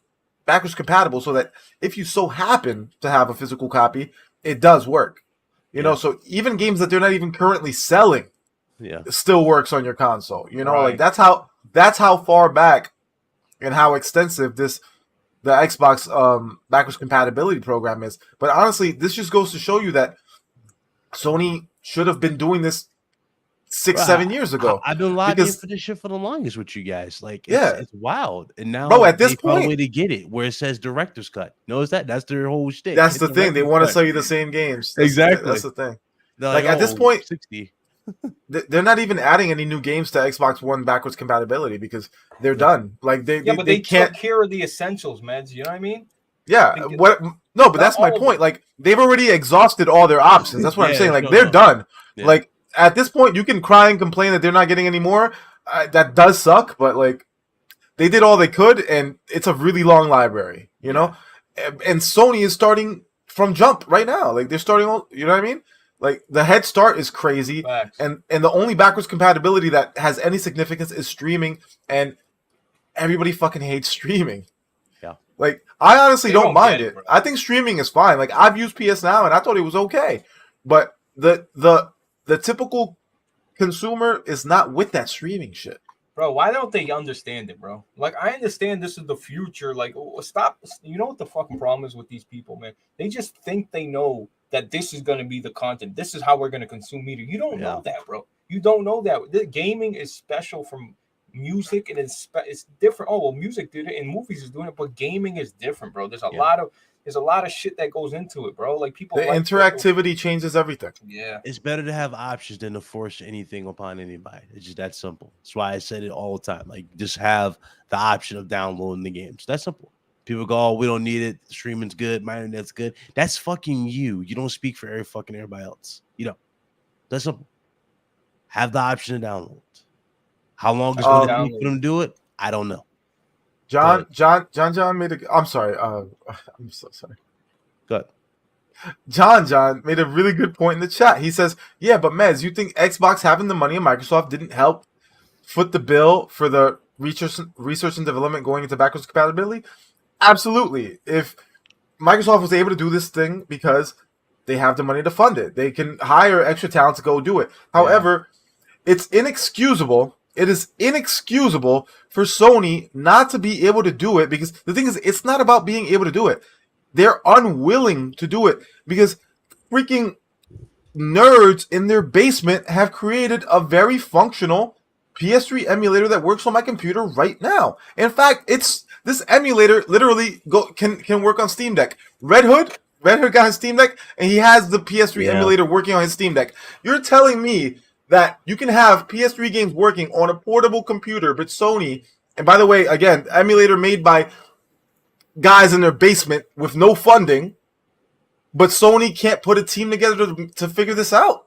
backwards compatible so that if you so happen to have a physical copy, it does work. You know, so even games that they're not even currently selling, still works on your console. You know, like that's how far back and how extensive the Xbox backwards compatibility program is. But honestly, this just goes to show you that Sony should have been doing this 6-7 years ago. I've been lobbying for this shit for the longest with you guys. Like, it's wild. And now, bro, at this point, a way to get it where it says director's cut. Notice that's their whole shtick. That's the thing. They want to sell you the same games. Exactly. That's the thing. Like at this point, 60. They're not even adding any new games to Xbox One backwards compatibility because they're done. Like they can't took care of the essentials, Meds. You know what I mean? Yeah. No, but that's my point. Like they've already exhausted all their options. That's what I'm saying. Like they're done. Yeah. Like at this point, you can cry and complain that they're not getting any more. That does suck, but like they did all they could, and it's a really long library, you know. And Sony is starting from jump right now. Like they're starting, you know what I mean? Like the head start is crazy, and the only backwards compatibility that has any significance is streaming, and everybody fucking hates streaming. Yeah, like I honestly don't mind it. I think streaming is fine. Like I've used PS Now, and I thought it was okay, but the typical consumer is not with that streaming shit. Bro, why don't they understand it, bro? Like, I understand this is the future. Like, stop. You know what the fucking problem is with these people, man? They just think they know that this is going to be the content. This is how we're going to consume media. You don't know that, bro. You don't know that. The gaming is special from music, and it's different. Oh, well, music did it, and movies is doing it, but gaming is different, bro. There's a lot of shit that goes into it, bro. Like people, interactivity changes everything. Yeah, it's better to have options than to force anything upon anybody. It's just that simple. That's why I said it all the time. Like, just have the option of downloading the games. That's simple. People go, "Oh, we don't need it. Streaming's good. My internet's good." That's fucking you. You don't speak for everybody else. You know, that's simple. Have the option to download. How long is it going to take for them to do it? I don't know. John made a. I'm sorry. I'm so sorry. Good. John made a really good point in the chat. He says, "Yeah, but Mez, you think Xbox having the money of Microsoft didn't help foot the bill for the research and development going into backwards compatibility?" Absolutely. If Microsoft was able to do this thing because they have the money to fund it, they can hire extra talent to go do it. However, it's inexcusable. It is inexcusable for Sony not to be able to do it, because the thing is, it's not about being able to do it. They're unwilling to do it because freaking nerds in their basement have created a very functional PS3 emulator that works on my computer right now. In fact, this emulator literally can work on Steam Deck. Red Hood got his Steam Deck, and he has the PS3 emulator working on his Steam Deck. You're telling me that you can have PS3 games working on a portable computer, but Sony, and by the way, again, emulator made by guys in their basement with no funding, but Sony can't put a team together to figure this out?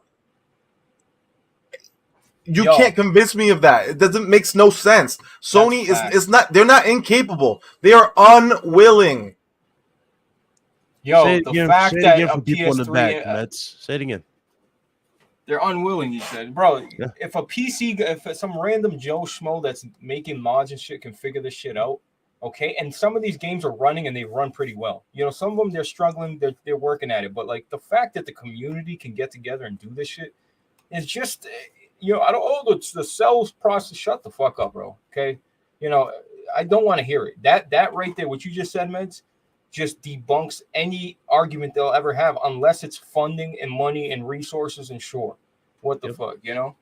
You can't convince me of that. It makes no sense. Sony is not, they're not incapable. They are unwilling. Yo, the fact that a people in the back, PS3 say it again. They're unwilling, he said. Bro, if if some random Joe Schmo that's making mods and shit can figure this shit out, okay? And some of these games are running and they run pretty well. You know, some of them, they're struggling, they're working at it. But, like, the fact that the community can get together and do this shit is just, you know, I don't, the sales process, shut the fuck up, bro, okay? You know, I don't want to hear it. That right there, what you just said, Meds, just debunks any argument they'll ever have unless it's funding and money and resources and sure. What the fuck, you know?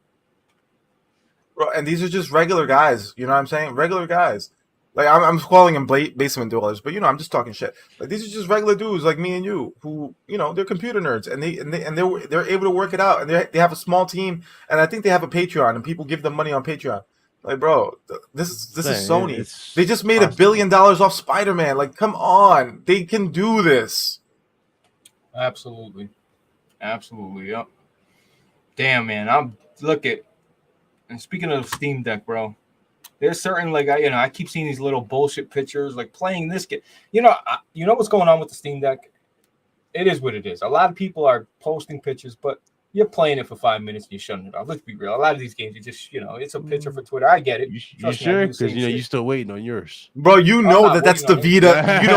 Bro, and these are just regular guys, you know what I'm saying? Regular guys. Like, I'm calling them basement dwellers, but, you know, I'm just talking shit. Like, these are just regular dudes like me and you who, you know, they're computer nerds and they're able to work it out, and they have a small team, and I think they have a Patreon and people give them money on Patreon. Like, bro, this is Sony. They just made $1 billion off Spider-Man. Like, come on. They can do this. Absolutely. Yep. Damn, man. And speaking of Steam Deck, bro, there's certain, like, I keep seeing these little bullshit pictures, like playing this game. You know, you know what's going on with the Steam Deck? It is what it is. A lot of people are posting pictures, but you're playing it for 5 minutes and you're shutting it off. Let's be real. A lot of these games, you just, you know, it's a picture for Twitter. I get it. You sure? Because, you know, you're still waiting on yours. Bro, you know that's the Vita. You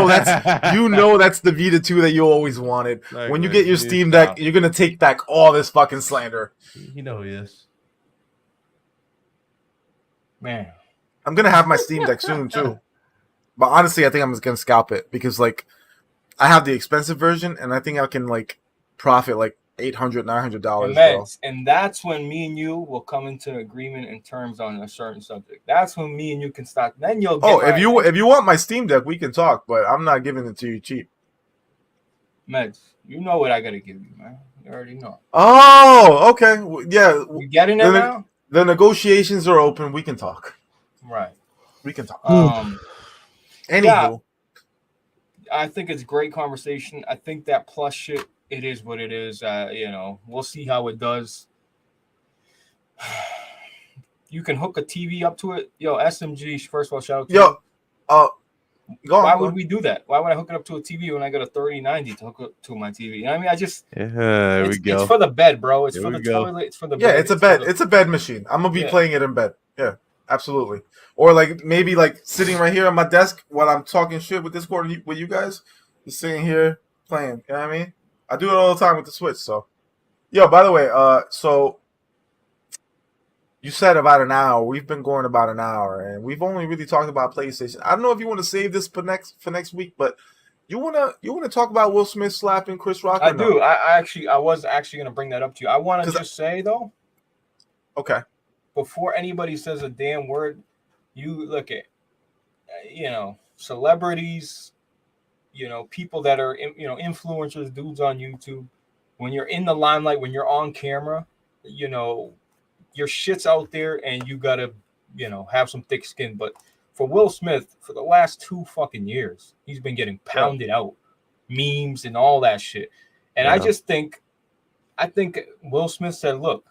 know that's the Vita 2 that you always wanted. Like, when you get your Steam Deck, you're going to take back all this fucking slander. You know he is. Man. I'm going to have my Steam Deck soon, too. But honestly, I think I'm just going to scalp it because, like, I have the expensive version, and I think I can, like, profit, like, $800, $900, bro. And that's when me and you will come into agreement in terms on a certain subject. That's when me and you can start. Then you'll get if you want my Steam Deck, we can talk, but I'm not giving it to you cheap. Meds, you know what I gotta give you, man. You already know. Oh, okay. Yeah. You getting it now? The negotiations are open. We can talk. Right. We can talk. Anywho. Yeah, I think it's great conversation. I think that plus shit, it is what it is. You know, we'll see how it does. You can hook a TV up to it. Yo, SMG, first of all, shout out to you. Why would we do that? Why would I hook it up to a TV when I got a 3090 to hook up to my TV? You know what I mean? It's for the bed, bro. It's for the toilet. It's for the bed. Yeah, it's a bed. It's a bed machine. I'm going to be playing it in bed. Yeah, absolutely. Or like maybe like sitting right here on my desk while I'm talking shit with Discord with you guys. Just sitting here playing. You know what I mean? I do it all the time with the Switch. So, yo, by the way, so you said about an hour. We've been going about an hour, and we've only really talked about PlayStation. I don't know if you want to save this for next week, but you wanna talk about Will Smith slapping Chris Rock? I do. I was actually gonna bring that up to you. I want to just say though. Okay. Before anybody says a damn word, you look at, you know, celebrities. You know, people that are, you know, influencers, dudes on YouTube. When you're in the limelight, when you're on camera, you know, your shit's out there and you got to, you know, have some thick skin. But for Will Smith, for the last 2 fucking years, he's been getting pounded out, memes and all that shit. And I think Will Smith said, look,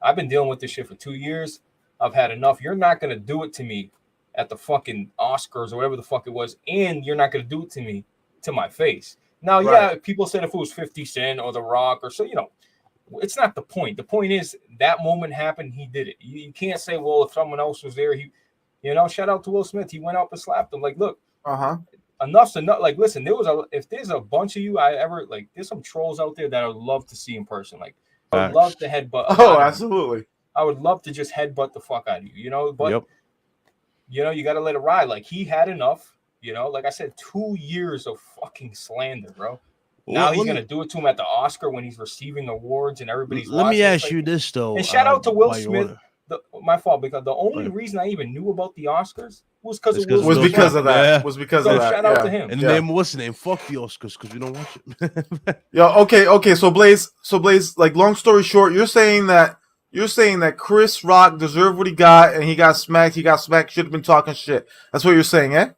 I've been dealing with this shit for 2 years. I've had enough. You're not going to do it to me at the fucking Oscars or whatever the fuck it was. And you're not going to do it to me to my face. Now, yeah, people said if it was 50 Cent or The Rock or so, you know, it's not the point. The point is that moment happened. He did it. You can't say, well, if someone else was there, he, you know, shout out to Will Smith. He went up and slapped him. Like, look, enough's enough. Like, listen, if there's a bunch of you, there's some trolls out there that I would love to see in person. Like, I would love to headbutt. Oh, absolutely. I would love to just headbutt the fuck out of you, you know, but you know, you got to let it ride. Like, he had enough. You know, like I said, 2 years of fucking slander, bro. Now he's going to do it to him at the Oscar when he's receiving awards and everybody's watching. Let me ask you this, though. And shout out to Will Smith. My fault, because the only reason I even knew about the Oscars was because of Will Smith. Was because of that. Was because of that. Shout out to him. And the name, what's the name? Fuck the Oscars, because we don't watch it. Okay. So Blaze, like, long story short, you're saying that Chris Rock deserved what he got, and he got smacked. Should have been talking shit. That's what you're saying, eh?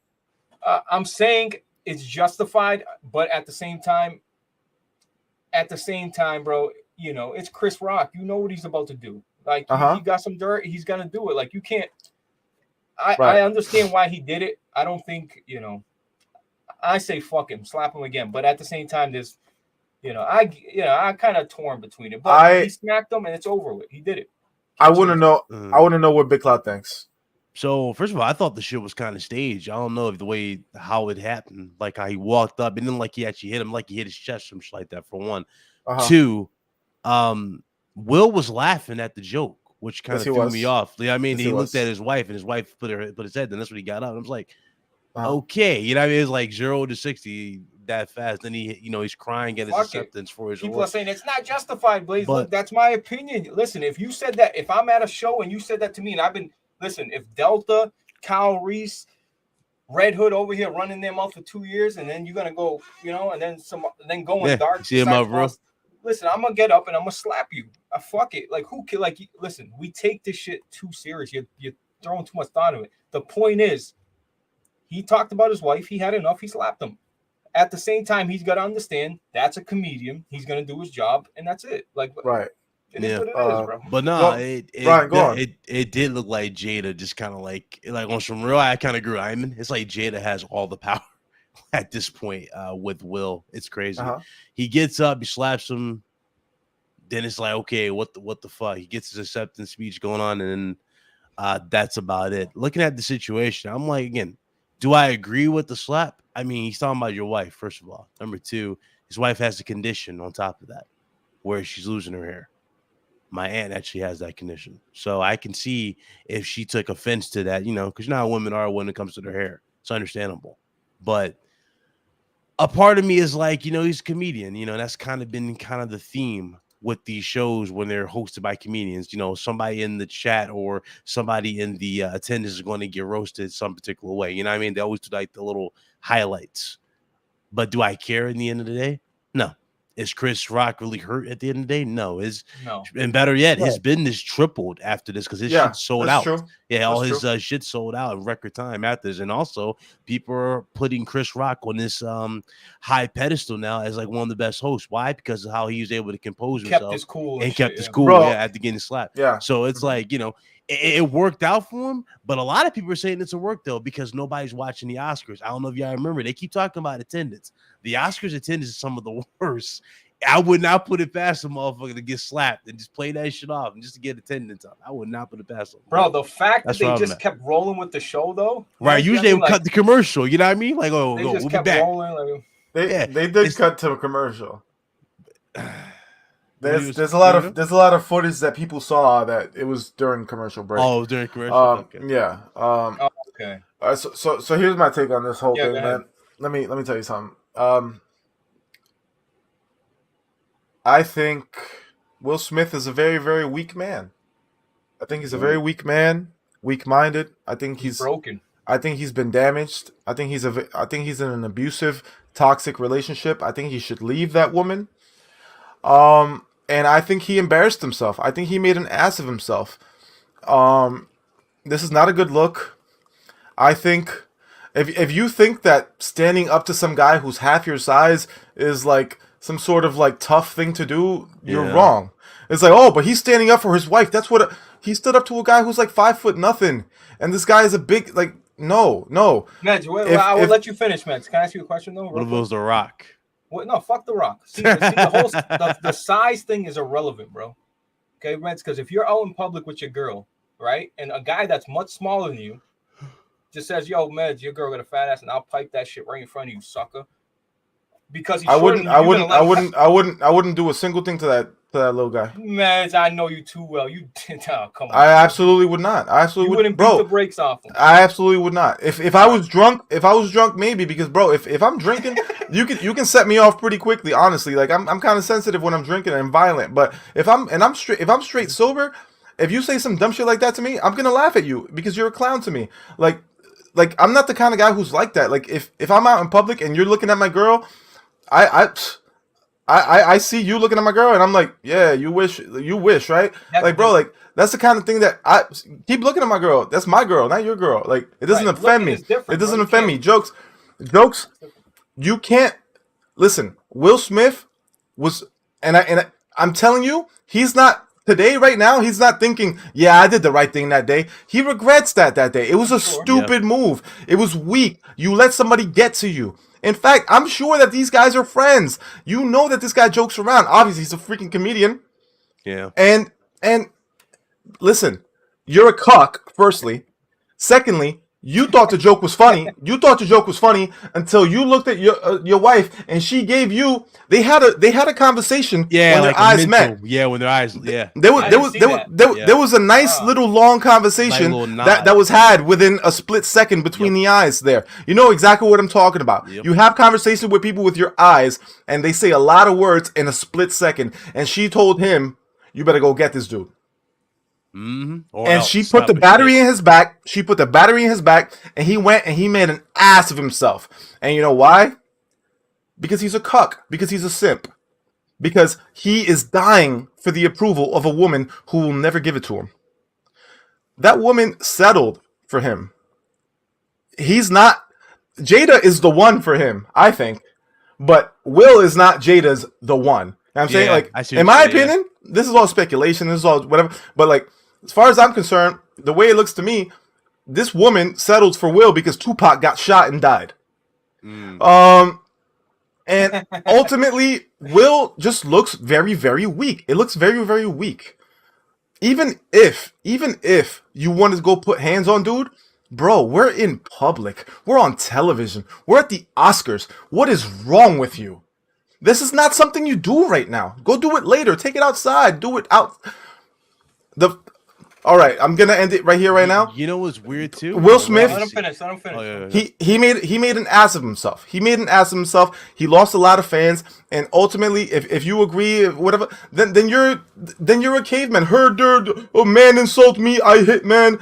I'm saying it's justified, but at the same time, bro, you know, it's Chris Rock. You know what he's about to do. Like, he got some dirt. He's going to do it. Like, you can't. I understand why he did it. I don't think, you know, I say fuck him, slap him again. But at the same time, I kind of torn between it, but he smacked him and it's over with. He did it. I want to know. I want to know what Big Cloud thinks. So first of all, I thought the shit was kind of staged. I don't know if the way how it happened, like how he walked up and then like he actually hit him, like he hit his chest, some shit like that. For one, two, Will was laughing at the joke, which kind of threw me off. I mean, he looked at his wife and his wife put his head. Then that's when he got up. I was like, okay, you know what I mean? It's like 0 to 60 that fast. Then he's crying at his acceptance for his. People are saying it's not justified, Blaze. Look, that's my opinion. Listen, if you said that, if I'm at a show and you said that to me, and I've been. Listen, if Delta, Kyle Reese, Red Hood over here running their mouth for 2 years, and then you're gonna go, and then going dark. See him out, bro. Listen, I'm gonna get up and I'm gonna slap you. Fuck it. Like who can? Like listen, we take this shit too serious. You're throwing too much thought into it. The point is, he talked about his wife. He had enough. He slapped him. At the same time, he's got to understand that's a comedian. He's gonna do his job, and that's it. Like right. It is what it is, bro. But no, it did look like Jada just kind of like on some real. I kind of agree, Iman. It's like Jada has all the power at this point with Will. It's crazy. He gets up, he slaps him. Then it's like, okay, what the fuck? He gets his acceptance speech going on, and then that's about it. Looking at the situation, I'm like, again, do I agree with the slap? I mean, he's talking about your wife, first of all. Number two, his wife has a condition on top of that, where she's losing her hair. My aunt actually has that condition. So I can see if she took offense to that, because you know how women are when it comes to their hair. It's understandable. But a part of me is like, he's a comedian. That's kind of been the theme with these shows when they're hosted by comedians. Somebody in the chat or somebody in the attendance is going to get roasted some particular way. You know what I mean? They always do like the little highlights. But do I care in the end of the day? No. Is Chris Rock really hurt at the end of the day? No. And better yet, his business tripled after this because his shit sold out. True. Yeah, all his shit sold out in record time after this. And also, people are putting Chris Rock on this high pedestal now as like one of the best hosts. Why? Because of how he was able to compose himself. Kept his cool. And kept his cool after getting slapped. Yeah. So it's like, it worked out for him, but a lot of people are saying it's a work though because nobody's watching the Oscars. I don't know if y'all remember. They keep talking about attendance. The Oscars attendance is some of the worst. I would not put it past a motherfucker to get slapped and just play that shit off and just to get attendance up. I would not put it past them. Bro, the fact that they just kept rolling with the show though. Right. Usually they would cut the commercial. You know what I mean? Like, they just kept rolling. They did cut to a commercial. There's a lot of footage that people saw that it was during commercial break. Oh, it was during commercial. Okay. Yeah. Okay. So here's my take on this whole thing, man. Let me tell you something. I think Will Smith is a very, very weak man. I think he's a very weak man, weak-minded. I think he's broken. I think he's been damaged. I think he's in an abusive, toxic relationship. I think he should leave that woman. And I think he embarrassed himself. I think he made an ass of himself. This is not a good look. I think if you think that standing up to some guy who's half your size is like some sort of like tough thing to do, you're wrong. It's like, oh, but he's standing up for his wife. That's what he stood up to a guy who's like 5'0", and this guy is a big like no. Meds, I will let you finish, Meds. Can I ask you a question though? What was The Rock? What? No, fuck The Rock. See, the size thing is irrelevant, bro. Okay, Meds, because if you're out in public with your girl, right, and a guy that's much smaller than you just says, "Yo, Meds, your girl got a fat ass," and I'll pipe that shit right in front of you, sucker. Because I wouldn't do a single thing to that little guy. Man, I know you too well. You come on. I absolutely would not. I absolutely wouldn't beat the brakes off him. I absolutely would not. If I was drunk, maybe, because bro, if I'm drinking, you can set me off pretty quickly. Honestly, like I'm kind of sensitive when I'm drinking and violent. But if I'm straight sober, if you say some dumb shit like that to me, I'm gonna laugh at you because you're a clown to me. Like I'm not the kind of guy who's like that. Like if I'm out in public and you're looking at my girl, I see you looking at my girl and I'm like, yeah, you wish, right? Like, bro, like that's the kind of thing that I keep looking at my girl. That's my girl, not your girl. Like it doesn't offend me. It doesn't offend me. Jokes. You can't listen. Will Smith was, and I'm telling you, he's not today, right now, he's not thinking, yeah, I did the right thing that day. He regrets that day. It was a stupid move. It was weak. You let somebody get to you. In fact, I'm sure that these guys are friends. You know that this guy jokes around. Obviously, he's a freaking comedian. Yeah. And listen, you're a cuck, firstly. Secondly, you thought the joke was funny. You thought the joke was funny until you looked at your wife and she gave you. They had a conversation when their eyes met. Yeah, when their eyes. Yeah. There was a nice little long conversation that was had within a split second between the eyes there. You know exactly what I'm talking about. Yep. You have conversation with people with your eyes and they say a lot of words in a split second. And she told him, "You better go get this dude." Mm-hmm. And she put the battery in his back. She put the battery in his back, and he went and he made an ass of himself. And you know why? Because he's a cuck. Because he's a simp. Because he is dying for the approval of a woman who will never give it to him. That woman settled for him. He's not. Jada is the one for him, I think. But Will is not Jada's the one. You know what I'm saying? Like, in my opinion, this is all speculation. This is all whatever. But like, as far as I'm concerned, the way it looks to me, this woman settled for Will because Tupac got shot and died. And ultimately, Will just looks very, very weak. It looks very, very weak. Even if you want to go put hands on dude, bro, we're in public. We're on television. We're at the Oscars. What is wrong with you? This is not something you do right now. Go do it later. Take it outside. Do it out. All right, I'm gonna end it right here, right now. You know what's weird too? Will Smith. Let him finish. Oh, yeah. He made an ass of himself. He lost a lot of fans, and ultimately, if you agree, whatever, then you're a caveman. A man insult me, I hit man,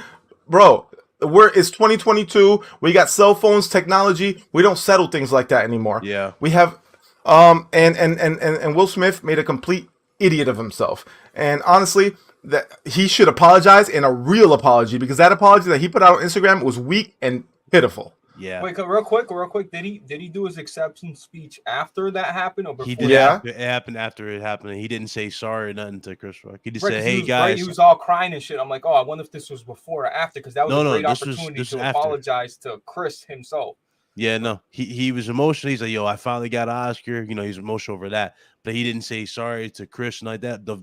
bro. It's 2022. We got cell phones, technology. We don't settle things like that anymore. Yeah, we have. And Will Smith made a complete idiot of himself. And honestly, that he should apologize, in a real apology, because that apology that he put out on Instagram was weak and pitiful. Yeah. Wait, real quick. Did he do his acceptance speech after that happened or before? He did. Yeah. It happened after it happened. He didn't say sorry or nothing to Chris Rock. He just said, "Hey guys." Right, he was all crying and shit. I'm like, oh, I wonder if this was before or after, because that was a great opportunity to apologize to Chris himself. Yeah, no, he was emotional. He's like, yo, I finally got an Oscar. You know, he's emotional over that. But he didn't say sorry to Chris and like that. The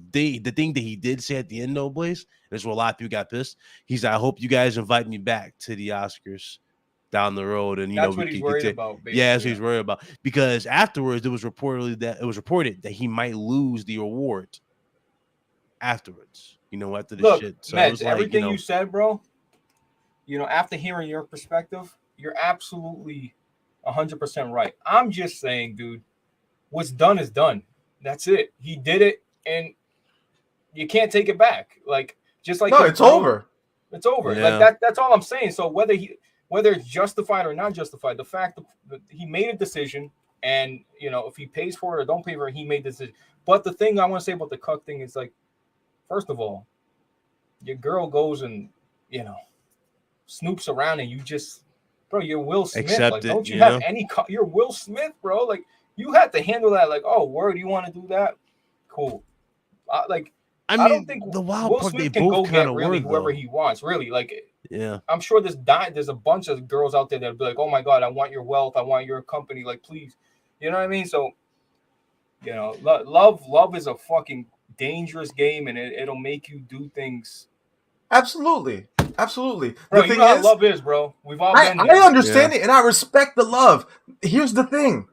thing that he did say at the end, though, Blaze, is where a lot of people got pissed. He's like, I hope you guys invite me back to the Oscars down the road. And, that's what he's worried about. Yeah, that's what he's worried about. Because afterwards, it was reported that he might lose the award afterwards. You know, after this shit. So Matt, it was like, everything you said, bro, you know, after hearing your perspective, you're absolutely 100% right. I'm just saying, dude, what's done is done. That's it. He did it, and you can't take it back. Like, just like it's over. It's over. Yeah. Like that's all I'm saying. So whether it's justified or not justified, the fact that he made a decision, and you know, if he pays for it or don't pay for it, he made the decision. But the thing I want to say about the cuck thing is, like, first of all, your girl goes and, you know, snoops around, and you just, bro, you're Will Smith. Like, don't you have any? You're Will Smith, bro. Like, you had to handle that. Like, oh, word, you want to do that? Cool. I don't think the wild Will part, Smith they can both go get whoever whoever he wants. Really, like, yeah. I'm sure there's a bunch of girls out there that'll be like, oh my god, I want your wealth, I want your company. Like, please, you know what I mean? So, you know, love is a fucking dangerous game, and it'll make you do things. Absolutely. Bro, you know how love is, bro. We've all been there. I understand it, and I respect the love. Here's the thing.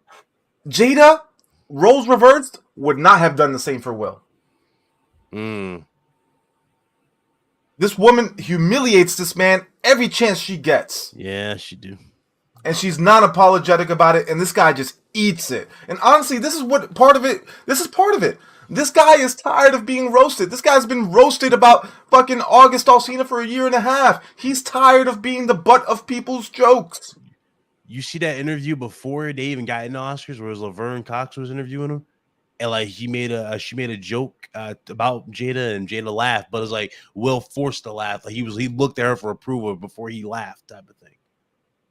Jada, roles reversed, would not have done the same for Will. This woman humiliates this man every chance she gets. Yeah, she do. And she's not apologetic about it, and this guy just eats it. And honestly, this is part of it. This guy is tired of being roasted. This guy's been roasted about fucking August Alsina for a year and a half. He's tired of being the butt of people's jokes. You see that interview before they even got into Oscars, where Laverne Cox was interviewing him, and like she made a joke about Jada, and Jada laughed, but it was like Will forced to laugh. Like he looked at her for approval before he laughed, type of thing.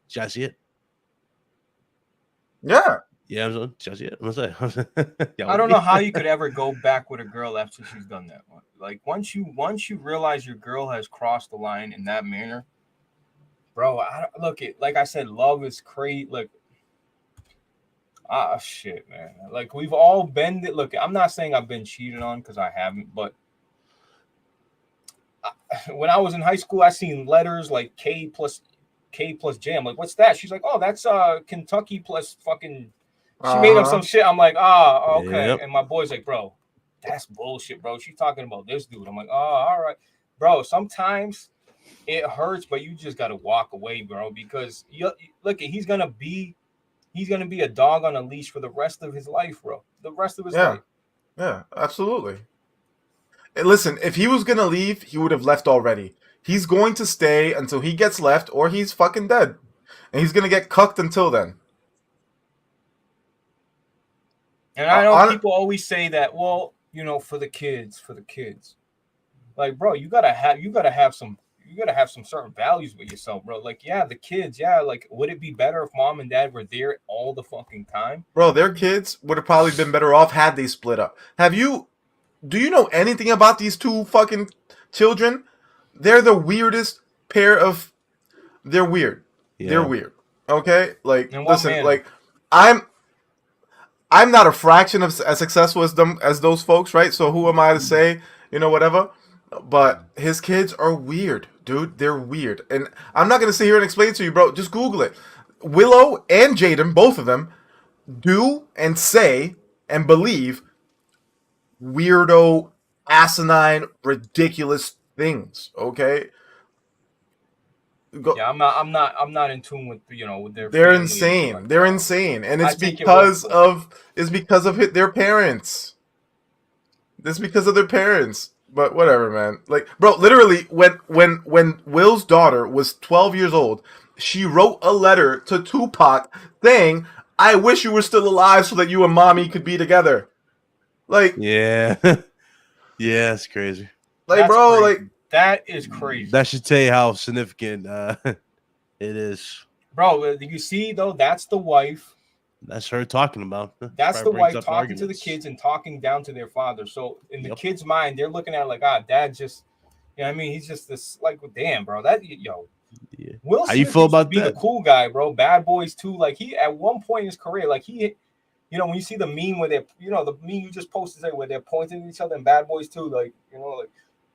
Did y'all see it? Yeah. Yeah, I'm gonna say. I don't know how you could ever go back with a girl after she's done that. Like once you realize your girl has crossed the line in that manner, bro. Like I said, love is crazy. Look, shit, man. Like we've all been. Look, I'm not saying I've been cheated on because I haven't, but when I was in high school, I seen letters like K plus J. I'm like, what's that? She's like, oh, that's Kentucky plus fucking. She made up some shit. I'm like, okay. Yep. And my boy's like, bro, that's bullshit, bro. She's talking about this dude. I'm like, all right, bro. Sometimes it hurts, but you just gotta walk away, bro, because look, he's gonna be a dog on a leash for the rest of his life, bro. The rest of his life. Yeah, absolutely. And listen, if he was gonna leave, he would have left already. He's going to stay until he gets left, or he's fucking dead, and he's gonna get cucked until then. And I know people always say that, well, for the kids. Like, bro, you gotta have some certain values with yourself, bro. Like, yeah, the kids, like, would it be better if mom and dad were there all the fucking time? Bro, their kids would have probably been better off had they split up. Do you know anything about these two fucking children? They're the weirdest pair of. They're weird. Yeah. They're weird. Okay, like listen, like I'm not a fraction of as successful as those folks, right? So who am I to say, whatever? But his kids are weird, dude. They're weird, and I'm not gonna sit here and explain it to you, bro. Just Google it. Willow and Jaden, both of them, do and say and believe weirdo, asinine, ridiculous things. Okay. Yeah, I'm not in tune with with their. They're insane. Like they're insane, and it's because of their parents. It's because of their parents. But whatever, man. Like, bro, literally, when Will's daughter was 12 years old, she wrote a letter to Tupac saying, "I wish you were still alive so that you and mommy could be together." Like, yeah, yeah, it's crazy. Like, that's bro, crazy. Like. That is crazy. That should tell you how significant it is. Bro, you see, though, that's the wife. That's her talking about. That's the wife talking to the kids and talking down to their father. So in the kid's mind, they're looking at it like, dad just, he's just this, like, damn, bro. That, Yeah. Will Smith how you feel about be the cool guy, bro. Bad Boys 2. Like, he, at one point in his career, like, he, when you see the meme where they're, the meme you just posted there where they're pointing at each other in Bad Boys 2, like, like,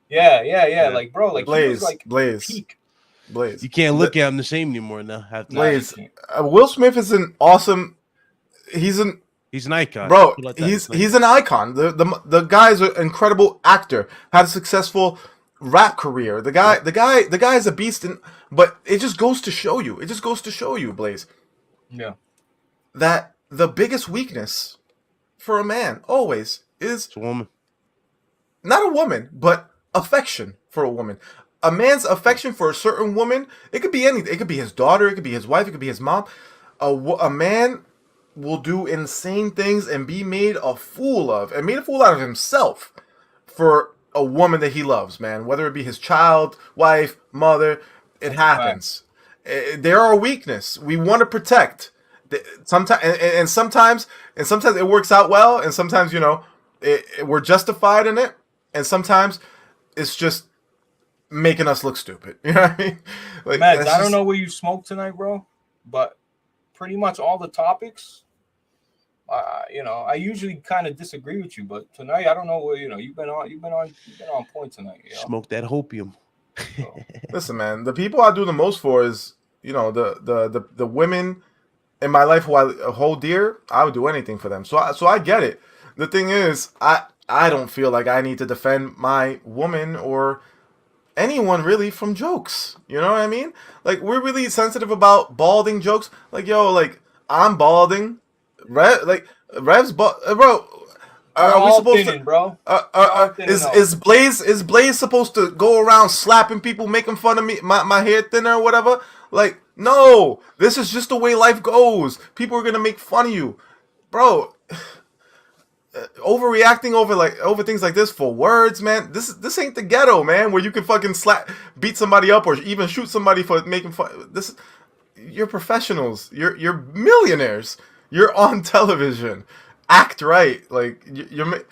yeah. Like, bro, like, Blaze, he was like peak. Blaze. You can't look at him the same anymore now. Blaze. Will Smith is an awesome. He's an icon, bro. He's an icon. The guy's an incredible actor. Had a successful rap career. The guy is a beast. But it just goes to show you. Blaze. Yeah. That the biggest weakness for a man always is a woman. Not a woman, but affection for a woman. A man's affection for a certain woman, it could be anything. It could be his daughter, it could be his wife, it could be his mom. A man will do insane things and be made a fool of, and made a fool out of himself for a woman that he loves, man. Whether it be his child, wife, mother, it happens. Right. There are weakness. We want to protect. Sometimes it works out well, and sometimes, we're justified in it. And sometimes it's just making us look stupid. You know what I mean? Like, Mads, I don't know where you smoked tonight, bro, but pretty much all the topics, I usually kind of disagree with you, but tonight I don't know where you've been on point tonight. Smoke that hopium. So. Listen, man, the people I do the most for is the women in my life who I hold dear. I would do anything for them. So I get it. The thing is, I don't feel like I need to defend my woman or anyone really from jokes. You know what I mean? Like, we're really sensitive about balding jokes. Like, yo, like, I'm balding. Rev's bro. Are we supposed thinning, bro? Is Blaze supposed to go around slapping people, making fun of me, my hair thinner or whatever? Like, no. This is just the way life goes. People are gonna make fun of you, bro. Overreacting over things like this for words, man. This ain't the ghetto, man, where you can fucking beat somebody up or even shoot somebody for making fun. You're professionals. You're millionaires. You're on television. Act right. Like you're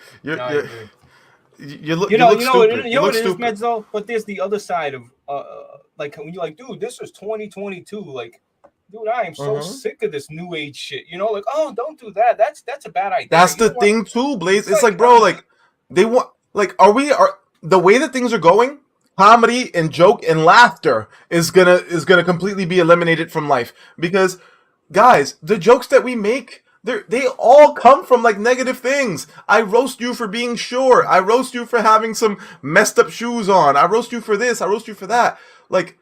you look stupid. You look stupid. Mezzo, but there's the other side of like when you're like, dude, this is 2022. Like, dude, I am so sick of this new age shit. You know, like, oh, don't do that. That's a bad idea. That's the thing too, Blaze. It's like, bro, like they want, like, are the way that things are going? Comedy and joke and laughter is gonna completely be eliminated from life because, guys, the jokes that we make. They all come from like negative things. I roast you for being short. I roast you for having some messed up shoes on. I roast you for this. I roast you for that. Like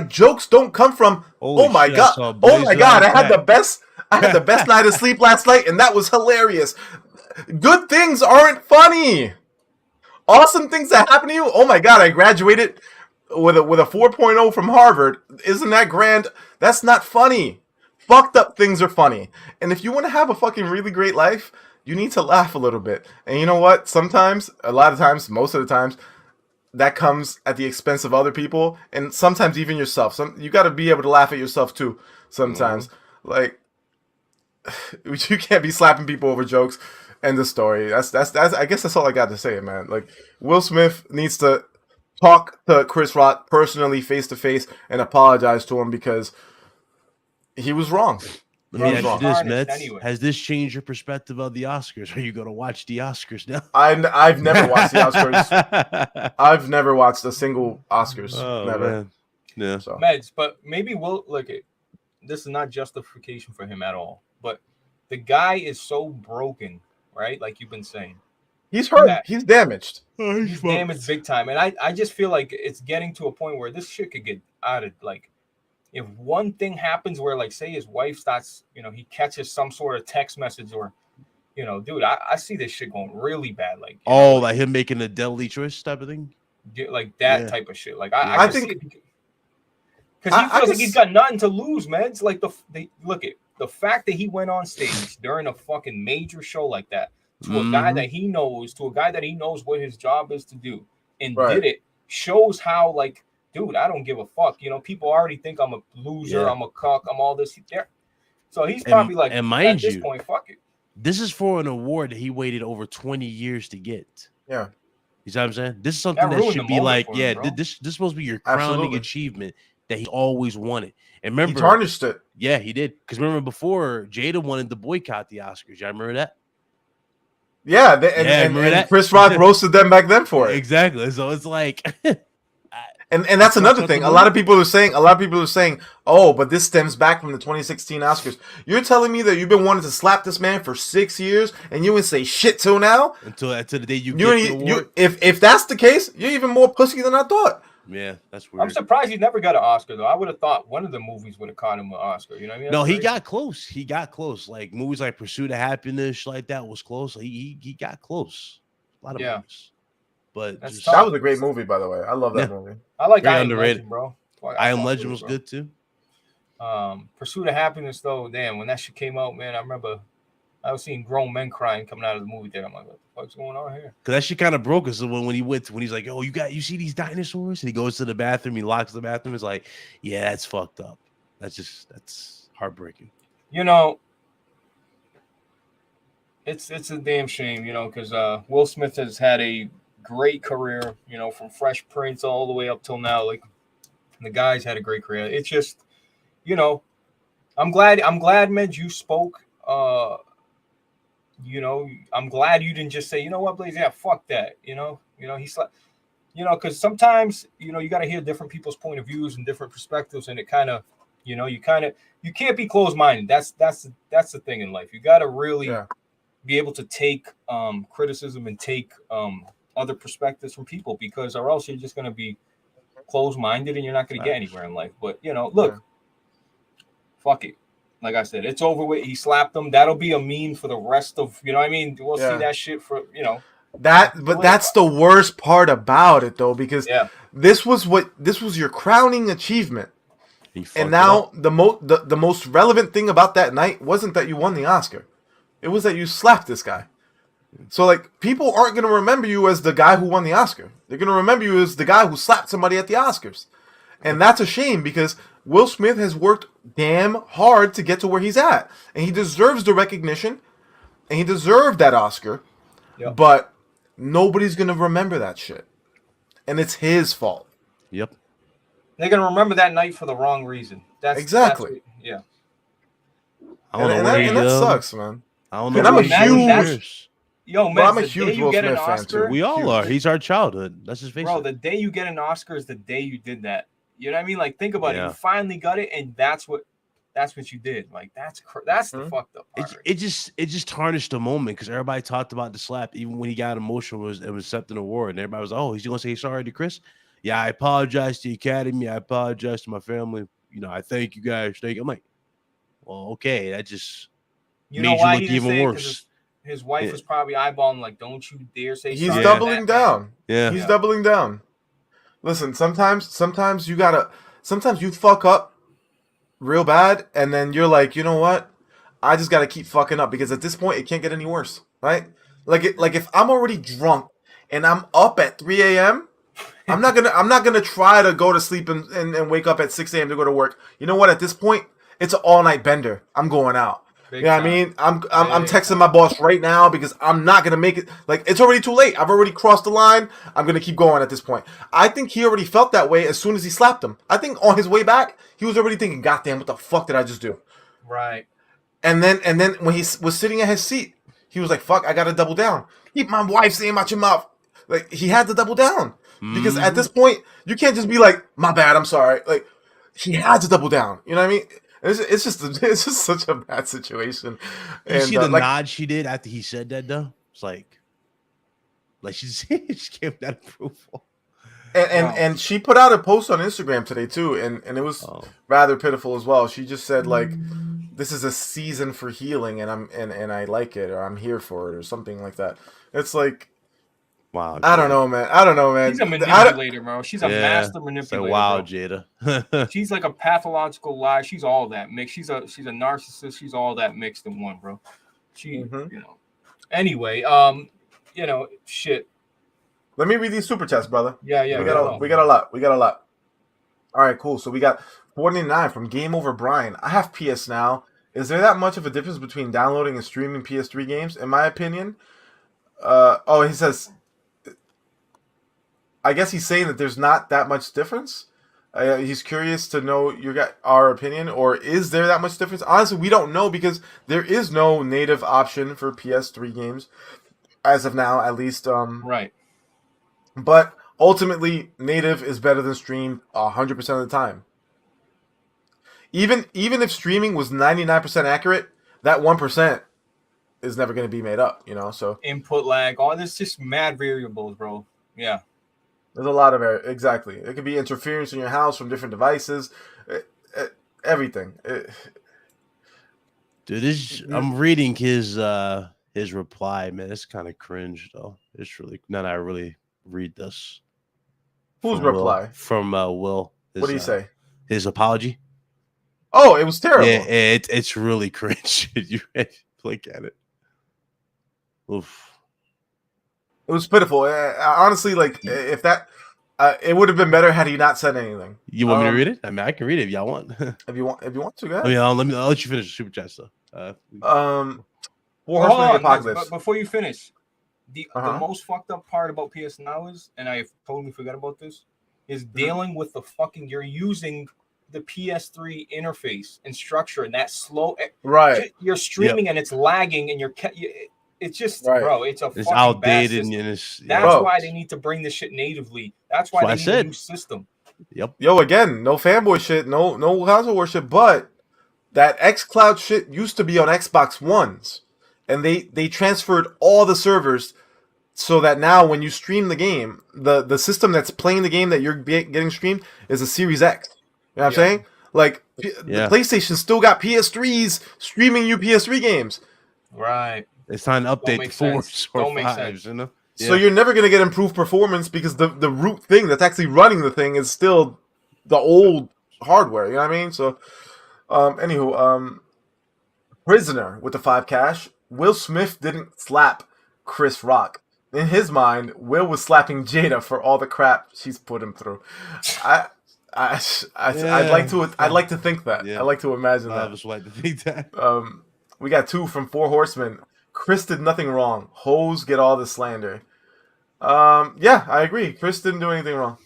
jokes don't come from. Oh my god! I had the best night of sleep last night, and that was hilarious. Good things aren't funny. Awesome things that happen to you. Oh my god! I graduated with a 4.0 from Harvard. Isn't that grand? That's not funny. Fucked up things are funny. And if you want to have a fucking really great life, you need to laugh a little bit. And you know what? Sometimes, a lot of times, most of the times, that comes at the expense of other people. And sometimes even yourself. You got to be able to laugh at yourself too sometimes. Like, you can't be slapping people over jokes. End of story. That's I guess that's all I got to say, man. Like, Will Smith needs to talk to Chris Rock personally, face to face, and apologize to him because he was wrong. Has this changed your perspective of the Oscars? Are you going to watch the Oscars now? I've never watched the Oscars. I've never watched a single Oscars. Oh, never. Man. Yeah. So. Meds, but maybe we'll look at this is not justification for him at all. But the guy is so broken, right? Like you've been saying. He's hurt. He's damaged. He's damaged big time. And I just feel like it's getting to a point where this shit could get out of like. If one thing happens where, like, say his wife starts, he catches some sort of text message or, dude, I see this shit going really bad. Like, like him making a deadly choice type of thing? Like that type of shit. Like, I think because he feels like he's got nothing to lose, man. It's like the fact that he went on stage during a fucking major show like that to a guy that he knows, what his job is to do and did it shows how, like, dude, I don't give a fuck. People already think I'm a loser. I'm a cuck. I'm all this. Yeah. So he's probably like, and mind at this point, fuck it. This is for an award that he waited over 20 years to get. Yeah. You know what I'm saying? This is something that should be like, this is supposed to be your crowning achievement that he always wanted. And remember, he tarnished it. Yeah, he did. Because remember before, Jada wanted to boycott the Oscars. Y'all remember that? Yeah. And Chris Rock roasted them back then for it. Exactly. So it's like... And that's another thing. A lot of people are saying, oh, but this stems back from the 2016 Oscars. You're telling me that you've been wanting to slap this man for 6 years and you would say shit till now? Until the day you get the award? If that's the case, you're even more pussy than I thought. Yeah, that's weird. I'm surprised he never got an Oscar, though. I would have thought one of the movies would have caught him an Oscar. You know what I mean? No, he got close. He got close. Like movies like Pursuit of Happiness, like that was close. He got close. A lot of movies. But that was a great movie, by the way. I love that movie. I like I Am Legend, bro. I Am Legend was good too. Pursuit of Happiness, though, damn, when that shit came out, man, I remember I was seeing grown men crying coming out of the movie theater. I'm like, what the fuck's going on here? Because that shit kind of broke us. So when he's like, oh, you see these dinosaurs? And he goes to the bathroom, he locks the bathroom. It's like, yeah, that's fucked up. That's heartbreaking. It's a damn shame, because Will Smith has had a great career, from Fresh Prince all the way up till now. Like, the guy's had a great career. It's just, I'm glad, Med, you spoke. I'm glad you didn't just say, you know what, Blaze, yeah, fuck that. He's like, because sometimes, you got to hear different people's point of views and different perspectives, and it kind of, you can't be closed-minded. That's the thing in life. You got to really be able to take criticism and take other perspectives from people, because or else you're just going to be closed-minded and you're not going to get anywhere in life. But fuck it. Like I said, it's over with. He slapped him. That'll be a meme for the rest of, we'll see that shit for, that's the worst part about it, though, because this was your crowning achievement. And now the most relevant thing about that night wasn't that you won the Oscar. It was that you slapped this guy. So, like, people aren't going to remember you as the guy who won the Oscar. They're going to remember you as the guy who slapped somebody at the Oscars. And that's a shame, because Will Smith has worked damn hard to get to where he's at, and he deserves the recognition, and he deserved that Oscar. Yep. But nobody's gonna remember that shit, and it's his fault. Yep. They're gonna remember that night for the wrong reason. That's exactly. Yeah. And that sucks, man. I don't know. And I'm a huge. I'm a huge Will Smith fan too. We all are. He's our childhood. Let's just face it. Bro, the day you get an Oscar is the day you did that. You know what I mean? Like, think about it. You finally got it, and that's what you did. Like, that's the fucked up part. It just tarnished the moment because everybody talked about the slap, even when he got emotional and was accepting the award, and everybody was, oh, he's gonna say sorry to Chris. Yeah, I apologize to the Academy. I apologize to my family. I thank you guys. Thank you. I'm like, well, okay, that just made you look even worse. His wife was probably eyeballing, like, don't you dare say sorry. He's doubling down. Yeah. He's doubling down. Listen, sometimes you fuck up real bad, and then you're like, you know what? I just gotta keep fucking up because at this point it can't get any worse, right? Like if I'm already drunk and I'm up at 3 a.m., I'm not gonna try to go to sleep and wake up at 6 a.m. to go to work. You know what? At this point, it's an all-night bender. I'm going out. You know what I mean? I'm texting my boss right now because I'm not gonna make it. Like, it's already too late. I've already crossed the line. I'm gonna keep going at this point. I think he already felt that way as soon as he slapped him. I think on his way back, he was already thinking, "God damn, what the fuck did I just do?" Right. And then when he was sitting at his seat, he was like, "Fuck, I gotta double down. Keep my wife saying about your mouth." Like, he had to double down because at this point, you can't just be like, "My bad, I'm sorry." Like, he had to double down. You know what I mean? It's just such a bad situation. You see the nod she did after he said that though? It's like she gave that approval. And she put out a post on Instagram today too, and it was rather pitiful as well. She just said like, "This is a season for healing, and I like it, or I'm here for it, or something like that." It's like, wow. I don't know, man. She's a manipulator, bro. She's a master manipulator. Like, wow, Jada. She's like a pathological lie. She's all that mixed. She's a narcissist. She's all that mixed in one, bro. Anyway, shit. Let me read these super chats, brother. Yeah. We got a lot. All right, cool. So we got 49 from Game Over Brian. I have PS Now. Is there that much of a difference between downloading and streaming PS3 games? In my opinion, he says. I guess he's saying that there's not that much difference. He's curious to know our opinion, or is there that much difference? Honestly, we don't know because there is no native option for PS3 games as of now, at least. Right. But ultimately, native is better than stream 100% of the time. Even if streaming was 99% accurate, that 1% is never going to be made up. So input lag, all this just mad variables, bro. Yeah. There's a lot of exactly. It could be interference in your house from different devices, everything. Dude, I'm reading his reply, man. It's kind of cringe though. It's really now that I really read this. Whose reply? From Will. What do you say? His apology. Oh, it was terrible. Yeah, it's really cringe. You look at it. Oof. It was pitiful. Honestly, like, if that, it would have been better had he not said anything. You want me to read it? I mean, I can read it if y'all want. if you want to, go ahead. I mean, I'll let you finish the super chat stuff. Apocalypse. But before you finish, the most fucked up part about PS Now is, and I totally forgot about this, is dealing with the fucking, you're using the PS3 interface and structure and that slow. Right. You're streaming and it's lagging and it's just, bro, it's outdated. That's why they need to bring this shit natively. That's why they need a new system. Yep. Yo, again, no fanboy shit, no console worship, but that xCloud shit used to be on Xbox Ones, and they transferred all the servers so that now when you stream the game, the system that's playing the game that you're getting streamed is a Series X. You know what I'm saying? Like, the PlayStation still got PS3s streaming you PS3 games. Right. It's time to update the 4s or 5s, you know? So you're never going to get improved performance because the root thing that's actually running the thing is still the old hardware. You know what I mean? So, anywho, Prisoner with the 5 cash. Will Smith didn't slap Chris Rock. In his mind, Will was slapping Jada for all the crap she's put him through. I'd like to think that. Yeah. I'd like to imagine that. I just like to think that. We got 2 from Four Horsemen. Chris did nothing wrong. Hoes get all the slander. Yeah, I agree. Chris didn't do anything wrong.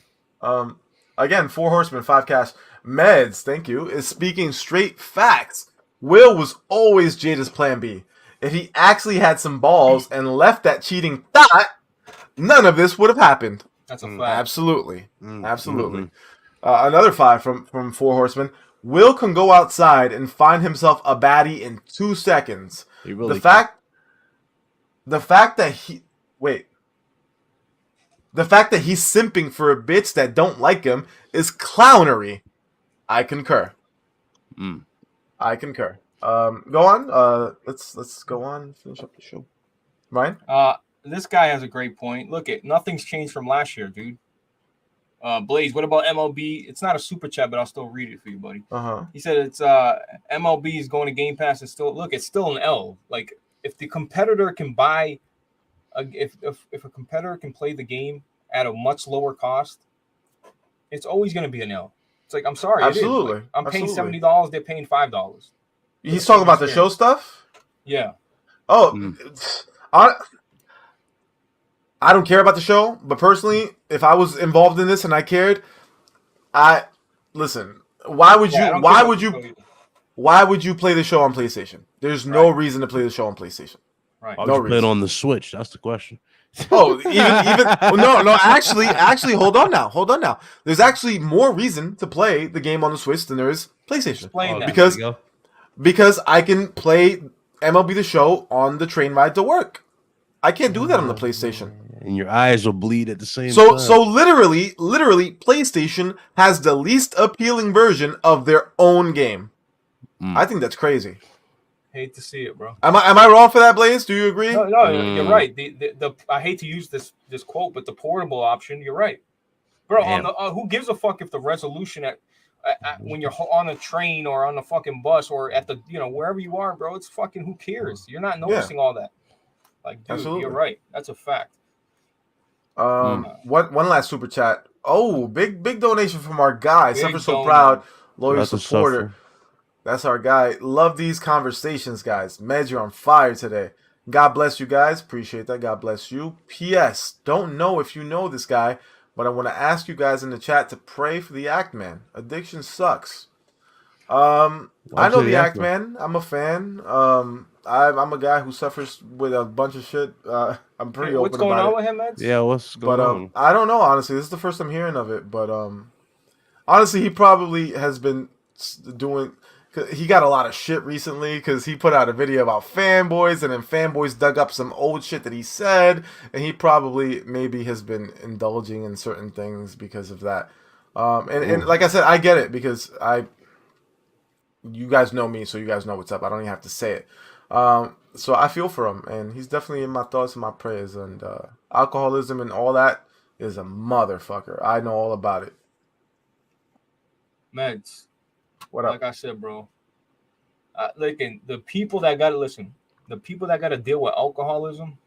Again, 4 Horsemen, 5 cash. Meds, thank you, is speaking straight facts. Will was always Jada's plan B. If he actually had some balls and left that cheating thought, none of this would have happened. That's a fact. Absolutely. Absolutely. Another 5 from 4 Horsemen. Will can go outside and find himself a baddie in 2 seconds. He really the fact that he's simping for a bitch that don't like him is clownery. I concur. I concur. Go on. Let's go on. Finish up the show. Ryan? This guy has a great point. Look, nothing's changed from last year, dude. Blaze, what about MLB? It's not a super chat, but I'll still read it for you, buddy. He said it's MLB is going to Game Pass. It's still an L. Like if the competitor can buy, if a competitor can play the game at a much lower cost, it's always going to be an L. It's like I'm sorry, absolutely. Like, I'm paying $70. They're paying $5. He's talking about the show stuff. Yeah. Oh, I don't care about the show, but personally, if I was involved in this and I cared, listen. Why would you play the show on PlayStation? There's no reason to play the show on PlayStation. Right. Why would you play it on the Switch? That's the question. Oh, even no. Actually, hold on now. There's actually more reason to play the game on the Switch than there is PlayStation. Explain that. Because I can play MLB The Show on the train ride to work. I can't do that on the PlayStation. And your eyes will bleed at the same time. So literally, PlayStation has the least appealing version of their own game. I think that's crazy. Hate to see it, bro. Am I wrong for that, Blaze? Do you agree? No, you're right. The I hate to use this quote, but the portable option, you're right, bro. On the who gives a fuck if the resolution at when you're on a train or on a fucking bus or at the wherever you are, bro? It's fucking who cares? You're not noticing all that. Like, dude, absolutely. You're right. That's a fact. One last super chat. Oh, big donation from our guy. Suffer So Proud, loyal supporter. That's our guy. Love these conversations, guys. Meds, you're on fire today. God bless you guys. Appreciate that. God bless you. P.S. Don't know if you know this guy, but I want to ask you guys in the chat to pray for the Act Man. Addiction sucks. I know the Act Man. I'm a fan. I'm a guy who suffers with a bunch of shit. I'm pretty open about it. What's going on with him, Meds? Yeah, what's going on? I don't know, honestly. This is the first I'm hearing of it. But honestly, he probably has been doing... He got a lot of shit recently because he put out a video about fanboys, and then fanboys dug up some old shit that he said, and he probably maybe has been indulging in certain things because of that. And like I said, I get it because you guys know me, so you guys know what's up. I don't even have to say it. So I feel for him, and he's definitely in my thoughts and my prayers. And alcoholism and all that is a motherfucker. I know all about it. Meds. What up? Like I said, bro. The people that gotta deal with alcoholism.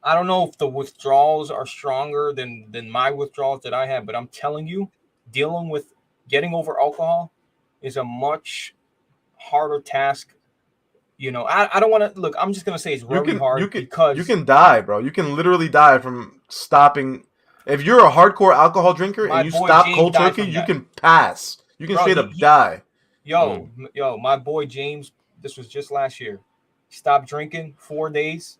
I don't know if the withdrawals are stronger than my withdrawals that I had, but I'm telling you, dealing with getting over alcohol is a much harder task. I don't want to look. I'm just gonna say it's really hard because you can die, bro. You can literally die from stopping. If you're a hardcore alcohol drinker and you stop cold turkey, you can pass. You can straight up die. Yo, my boy James, this was just last year. He stopped drinking 4 days.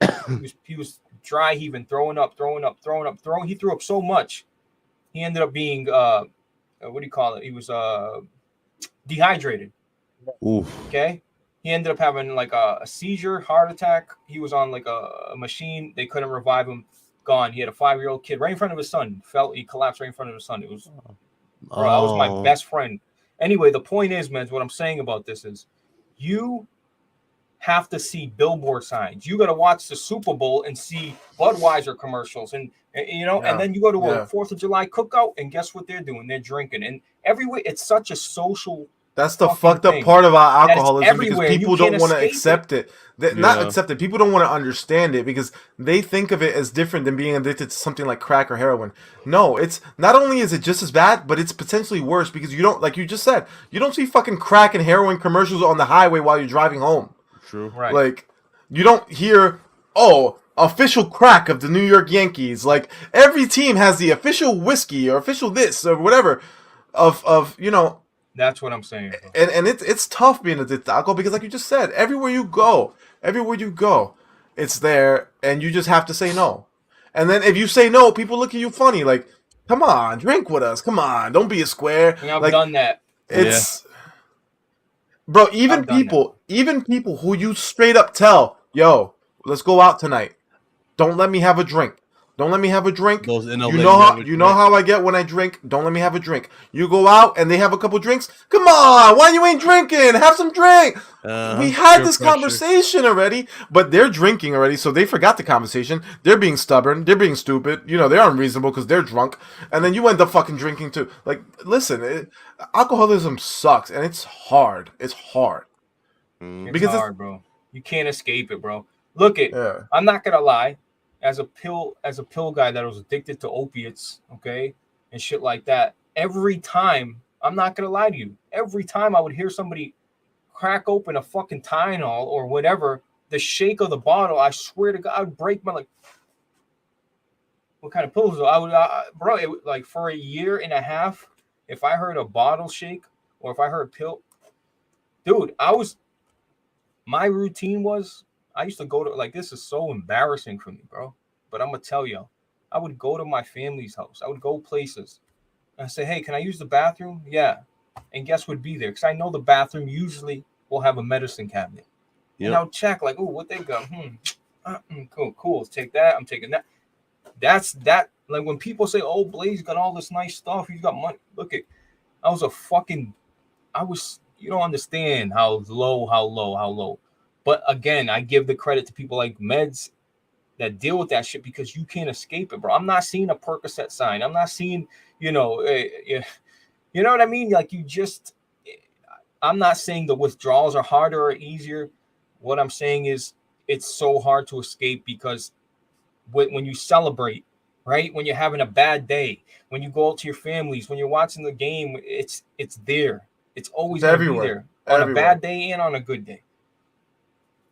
he was dry heaving, throwing up. He threw up so much. He ended up being what do you call it? He was dehydrated. Oof. Okay. He ended up having like a seizure, heart attack. He was on like a machine. They couldn't revive him. Gone. He had a 5-year-old kid right in front of his son. He collapsed right in front of his son. It was, bro, that was my best friend. Anyway, the point is, man, what I'm saying about this is you have to see billboard signs. You got to watch the Super Bowl and see Budweiser commercials, and then you go to a 4th of July cookout, and guess what they're doing? They're drinking. And every way, it's such a social That's the fucked up part about alcoholism because people don't want to accept it. Not accept it. People don't want to understand it because they think of it as different than being addicted to something like crack or heroin. No, it's not only is it just as bad, but it's potentially worse because you don't, like you just said, you don't see fucking crack and heroin commercials on the highway while you're driving home. True. Right. Like, you don't hear, official crack of the New York Yankees. Like, every team has the official whiskey or official this or whatever of That's what I'm saying. And it's tough being addicted to alcohol because, like you just said, everywhere you go, it's there, and you just have to say no. And then if you say no, people look at you funny, like, come on, drink with us. Come on, don't be a square. I've done that. It's bro, even people who you straight up tell, yo, let's go out tonight. Don't let me have a drink. Don't let me have a drink. You know how I get when I drink. Don't let me have a drink. You go out and they have a couple drinks. Come on, why you ain't drinking? Have some drink. We had this conversation already, but they're drinking already, so they forgot the conversation. They're being stubborn. They're being stupid. They're unreasonable because they're drunk, and then you end up fucking drinking too. Like, listen, alcoholism sucks, and it's hard. It's hard. It's hard, bro. You can't escape it, bro. Look I'm not gonna lie. As a pill guy that was addicted to opiates, okay, and shit like that, every time, I'm not gonna lie to you, every time I would hear somebody crack open a fucking Tylenol or whatever, the shake of the bottle, I swear to God, I would break my, like, what kind of pills? I would, bro, it would, like, for a year and a half, if I heard a bottle shake or if I heard a pill, dude, my routine was, I used to go to, like, this is so embarrassing for me, bro. But I'm going to tell you, I would go to my family's house. I would go places. And I say, hey, can I use the bathroom? Yeah. And guess what would be there? Because I know the bathroom usually will have a medicine cabinet. Yep. And I'll check, like, oh, what they got? Cool. Let's take that. I'm taking that. That's that. Like, when people say, oh, Blaze got all this nice stuff. He's got money. Look, you don't understand how low. But again, I give the credit to people like Meds that deal with that shit because you can't escape it, bro. I'm not seeing a Percocet sign. I'm not seeing, you know what I mean? Like, I'm not saying the withdrawals are harder or easier. What I'm saying is it's so hard to escape because when you celebrate, right? When you're having a bad day, when you go out to your families, when you're watching the game, it's there. It's always everywhere. On a bad day and on a good day.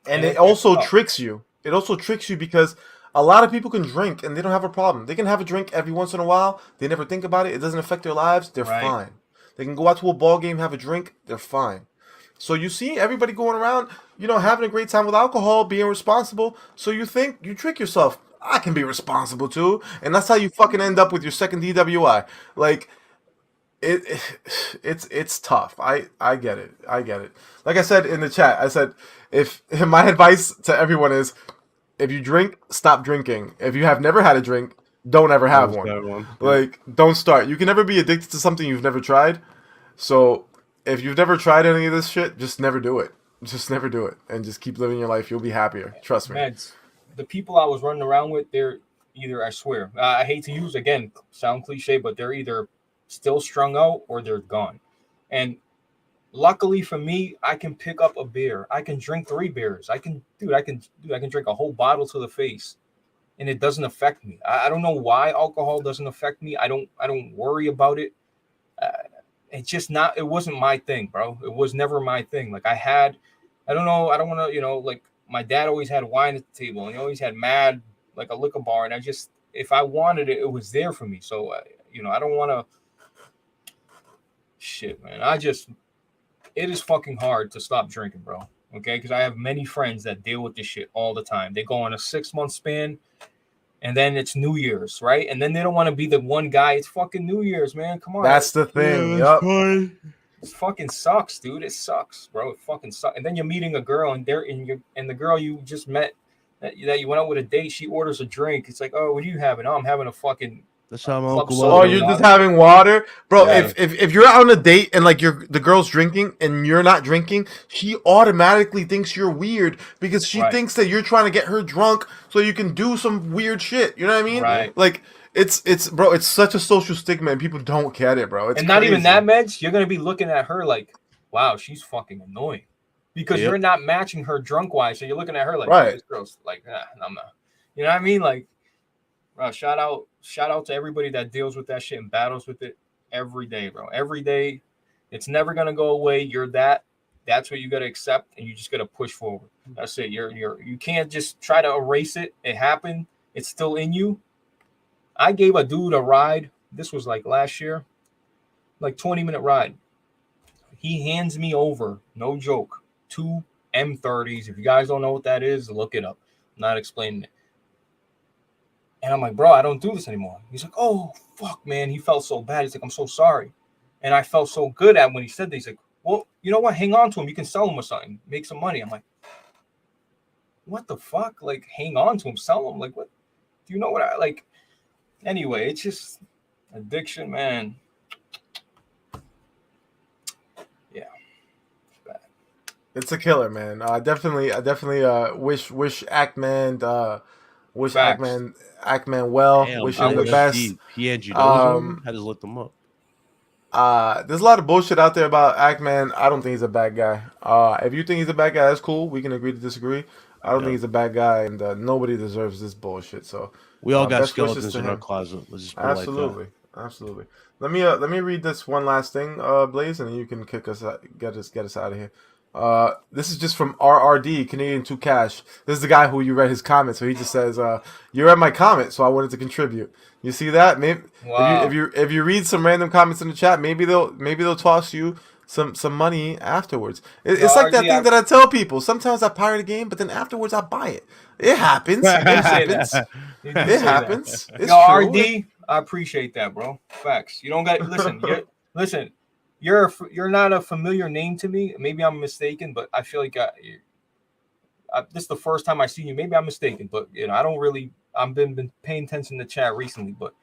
And it also tricks you. It also tricks you because a lot of people can drink and they don't have a problem. They can have a drink every once in a while. They never think about it. It doesn't affect their lives. They're fine. They can go out to a ball game, have a drink. They're fine. So you see everybody going around, having a great time with alcohol, being responsible. So you trick yourself. I can be responsible too. And that's how you fucking end up with your second DWI. Like, it's tough. I get it. Like I said in the chat, I said, if my advice to everyone is, if you drink, stop drinking. If you have never had a drink, don't ever have one. Like, don't start. You can never be addicted to something you've never tried. So if you've never tried any of this shit, just never do it. Just never do it. And just keep living your life. You'll be happier. Trust me. Meds, the people I was running around with, they're either, I swear, I hate to use, again, sound cliche, but they're either still strung out or they're gone. And luckily for me, I can pick up a beer. I can drink 3 beers. I can drink a whole bottle to the face, and it doesn't affect me. I don't know why alcohol doesn't affect me. I don't worry about it. It's just not. It wasn't my thing, bro. It was never my thing. Like, I don't want to. Like, my dad always had wine at the table, and he always had Mad, like a liquor bar, and if I wanted it, it was there for me. So I don't want to. Shit, man. It is fucking hard to stop drinking, bro. Okay, because I have many friends that deal with this shit all the time. They go on a 6-month span, and then it's New Year's, right? And then they don't want to be the one guy. It's fucking New Year's, man. Come on. That's the thing. Yep. It fucking sucks, dude. It sucks, bro. It fucking sucks. And then you're meeting a girl, and the girl you just met, that you went out with a date, she orders a drink. It's like, oh, what are you having? Oh, I'm having a fucking. That's how my uncle. Oh, you're just having water, bro. Yeah. If you're out on a date and like the girl's drinking and you're not drinking, she automatically thinks you're weird because she thinks that you're trying to get her drunk so you can do some weird shit. You know what I mean? Right. Like, it's bro. It's such a social stigma and people don't get it, bro. It's and not crazy. Even that, Meds. You're gonna be looking at her like, wow, she's fucking annoying. Because you're not matching her drunk wise. So you're looking at her like, right. This girl's like, I'm not. You know what I mean? Like, bro, shout out to everybody that deals with that shit and battles with it every day, bro. Every day. It's never gonna go away. You're that's what you gotta accept, and you just gotta push forward. That's it. You can't just try to erase it. It happened. It's still in you. I gave a dude a ride. This was like last year, like 20-minute ride. He hands me over, no joke, 2 M30s. If you guys don't know what that is, look it up. I'm not explaining it. And I'm like, bro, I don't do this anymore. He's like, oh, fuck, man. He felt so bad. He's like, I'm so sorry. And I felt so good at when he said that. He's like, well, you know what? Hang on to him. You can sell him or something. Make some money. I'm like, what the fuck? Like, hang on to him. Sell him. Like, what? Do you know what I like? Anyway, it's just addiction, man. Yeah. It's bad. It's a killer, man. I definitely wish Ackman wish Ackman well. Damn, wish him the best. Deep. He had you those I just looked them up. There's a lot of bullshit out there about Ackman. I don't think he's a bad guy. If you think he's a bad guy, that's cool. We can agree to disagree. I don't think he's a bad guy, and nobody deserves this bullshit. So we all got skeletons in our closet. Let's just put absolutely, it like that. Absolutely. Let me read this one last thing, Blaze, and then you can kick us out, get us out of here. This is just from RRD, Canadian 2 Cash. This is the guy who you read his comment, so he just says, "You read my comment, so I wanted to contribute." You see that? Maybe wow. if you read some random comments in the chat, maybe they'll toss you some money afterwards. It's like that thing that I tell people. Sometimes I pirate a game, but then afterwards I buy it. It happens. It happens. It happens. It's true. RD, I appreciate that, bro. Facts. You don't got listen. You're not a familiar name to me. Maybe I'm mistaken, but I feel like this is the first time I've seen you. Maybe I'm mistaken, but I don't really. I've been paying attention to chat recently, but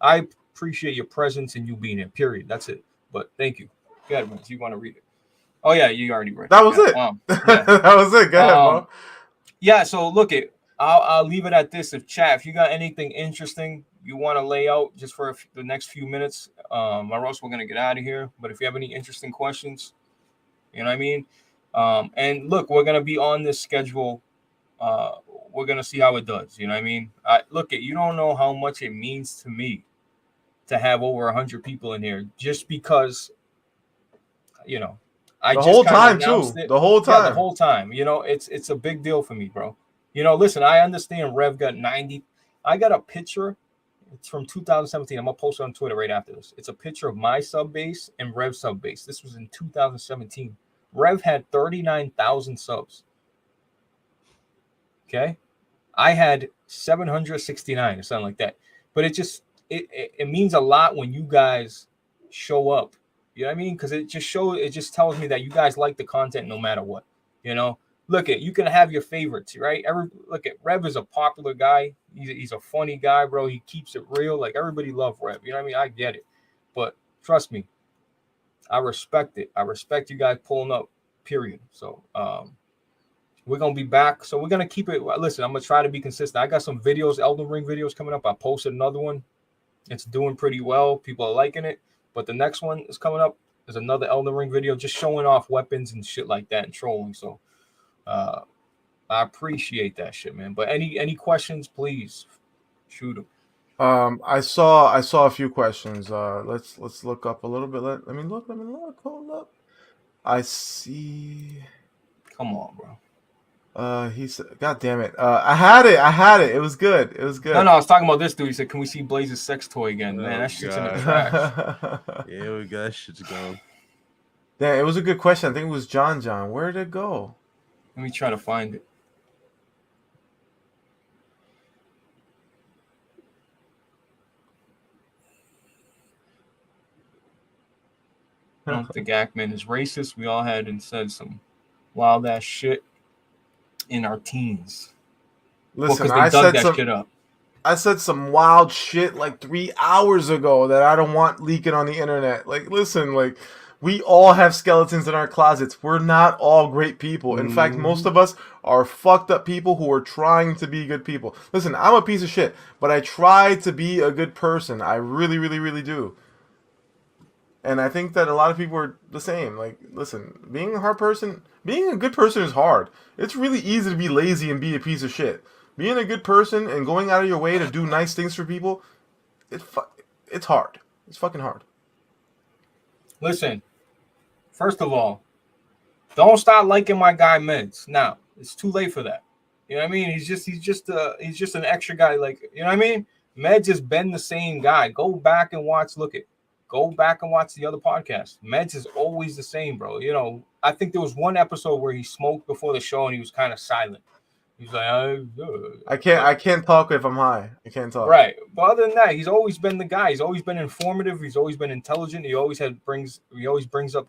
I appreciate your presence and you being here. Period. That's it. But thank you. Go ahead, man. You want to read it? Oh yeah, you already read it. That was it. Yeah. That was it. Go ahead, bro. Yeah. So look it. I'll leave it at this. If you got anything interesting you want to lay out just for the next few minutes, or else we're gonna get out of here. But if you have any interesting questions, you know what I mean. And look, we're gonna be on this schedule. We're gonna see how it does. You know what I mean. You don't know how much it means to me to have over 100 people in here, just because. I the whole time too. The whole time. Yeah, the whole time. It's a big deal for me, bro. Listen, I understand Rev got 90. I got a picture. It's from 2017. I'm gonna post it on Twitter right after this. It's a picture of my sub base and Rev sub base. This was in 2017. Rev had 39,000 subs. Okay, I had 769 or something like that. But it means a lot when you guys show up. You know what I mean? Because it just tells me that you guys like the content no matter what. Look you can have your favorites, right? Rev is a popular guy. He's a funny guy, bro. He keeps it real. Like, everybody love Rev. You know what I mean? I get it. But trust me, I respect it. I respect you guys pulling up, period. So we're going to be back. So we're going to keep it. Listen, I'm going to try to be consistent. I got some videos, Elden Ring videos coming up. I posted another one. It's doing pretty well. People are liking it. But the next one is coming up. There's another Elden Ring video just showing off weapons and shit like that and trolling. So I appreciate that shit, man. But any questions, please shoot them. I saw a few questions. Let's look up a little bit. Let me look. Hold up. I see. Come on, bro. He said, "God damn it! I had it. It was good. No, I was talking about this dude. He said, "Can we see Blaze's sex toy again?" Man, that shit's in the trash. Yeah, we got that shit's gone. Yeah, it was a good question. I think it was John. Where did it go? Let me try to find it. I don't think Ackman is racist. We all had and said some wild ass shit in our teens. Listen, I said some wild shit like 3 hours ago that I don't want leaking on the internet. Like, listen, like, we all have skeletons in our closets. We're not all great people. In fact, most of us are fucked up people who are trying to be good people. Listen, I'm a piece of shit, but I try to be a good person. I really, really, really do. And I think that a lot of people are the same. Like, listen, being a good person is hard. It's really easy to be lazy and be a piece of shit. Being a good person and going out of your way to do nice things for people, it's hard. It's fucking hard. Listen, first of all, don't stop liking my guy Meds. Now, it's too late for that. You know what I mean? He's just an extra guy. Like, you know what I mean? Meds has been the same guy. Go back and watch. Go back and watch the other podcast. Meds is always the same, bro. You know, I think there was one episode where he smoked before the show and he was kind of silent. He's like, I can't talk if I'm high. I can't talk. Right. But other than that, he's always been the guy. He's always been informative. He's always been intelligent. He always brings up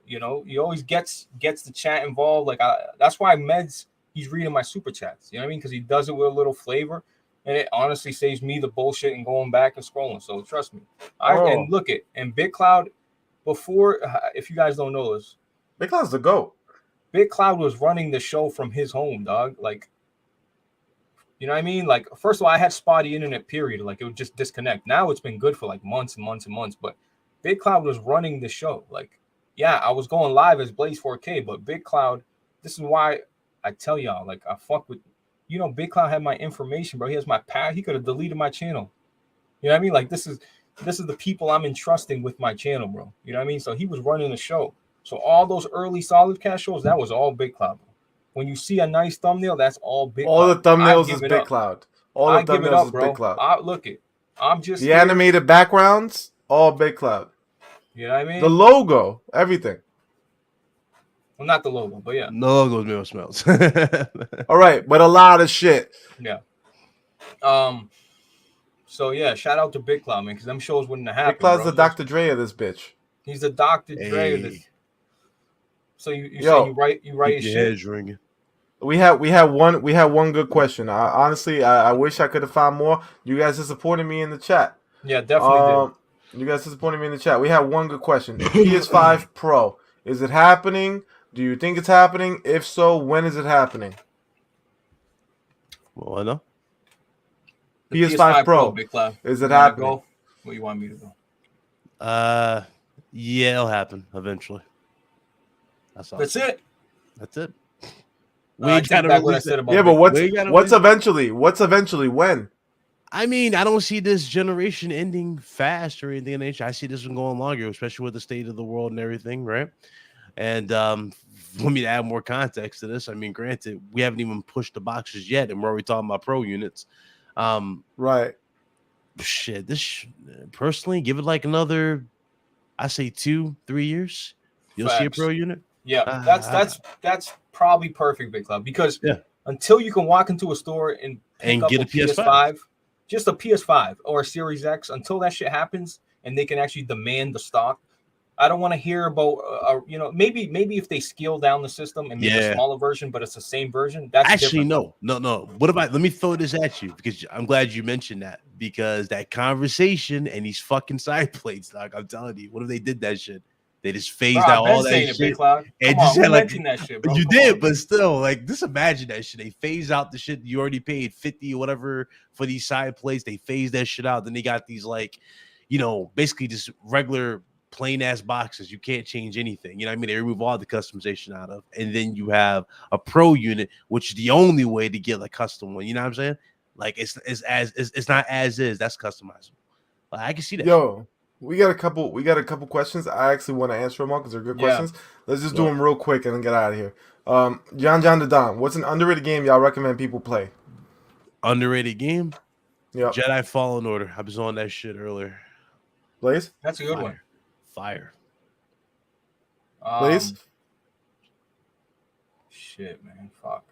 you know, he always gets the chat involved. Like that's why Meds, he's reading my super chats. You know what I mean? Because he does it with a little flavor. And it honestly saves me the bullshit and going back and scrolling. So trust me. And look it. And Big Cloud, before, if you guys don't know this, Big Cloud's the GOAT. Big Cloud was running the show from his home, dog. Like, you know what I mean? Like, first of all, I had spotty internet, period. Like, it would just disconnect. Now it's been good for like months and months and months. But Big Cloud was running the show. Like, yeah, I was going live as Blaze 4K, but Big Cloud, this is why I tell y'all, like, I fuck with, you know, Big Cloud had my information, bro. He has my pad. He could have deleted my channel. You know what I mean? Like, this is the people I'm entrusting with my channel, bro. You know what I mean? So he was running the show. So all those early Solidcast shows, that was all Big Cloud. When you see a nice thumbnail, that's all Big Cloud. All the thumbnails is Big Cloud. All the thumbnails is Big Cloud. Look it. I'm just the animated backgrounds, all Big Cloud. You know what I mean? The logo, everything. Well, not the logo, but yeah. No logo's Miro Smells. All right, but a lot of shit. Yeah. So yeah, shout out to Big Cloud, man, because them shows wouldn't have happened. Big Cloud's the Dr. Dre of this bitch. He's the Dr. Dre of this. So you say you write his shit. Ringing. We had one good question. Honestly, I wish I could have found more. You guys are supporting me in the chat. Yeah, definitely did. You guys are supporting me in the chat. We have one good question. PS5 Pro, is it happening? Do you think it's happening? If so, when is it happening? Well, I know. PS5 Pro, Big Cloud. Is it happening? Go? Where you want me to go? Yeah, it'll happen eventually. That's it. That's it. We gotta what I said about but what's eventually? What's eventually? When? I mean, I don't see this generation ending fast or anything in nature. I see this one going longer, especially with the state of the world and everything, right? And let me add more context to this. I mean, granted, we haven't even pushed the boxes yet, and we're already talking about pro units. Right. Shit, personally, give it like another, I say 2-3 years. You'll see a pro unit. Yeah, that's probably perfect, Big Cloud, because until you can walk into a store and get a PS5, just a PS5 or a Series X, until that shit happens and they can actually demand the stock. I don't want to hear about, maybe if they scale down the system and make a smaller version, but it's the same version. That's actually different. No. What about? Let me throw this at you because I'm glad you mentioned that, because that conversation and these fucking side plates, dog. I'm telling you, what if they did that shit? They just phased out all that shit. Big Cloud. And just had like that shit, bro. You did, but still, like, just imagine that shit. They phase out the shit you already paid $50 or whatever for these side plates. They phase that shit out. Then they got these basically just regular plain ass boxes. You can't change anything. You know what I mean? They remove all the customization out of, and then you have a pro unit, which is the only way to get a custom one. You know what I'm saying? Like it's not as is. That's customizable. Like, I can see that. Yo. We got a couple questions. I actually want to answer them all because they're good questions. Let's just do them real quick and then get out of here. John the Don, what's an underrated game y'all recommend people play? Underrated game? Yeah. Jedi Fallen Order. I was on that shit earlier. Blaze? That's a good one. Fire. Blaze? Shit, man. Fuck.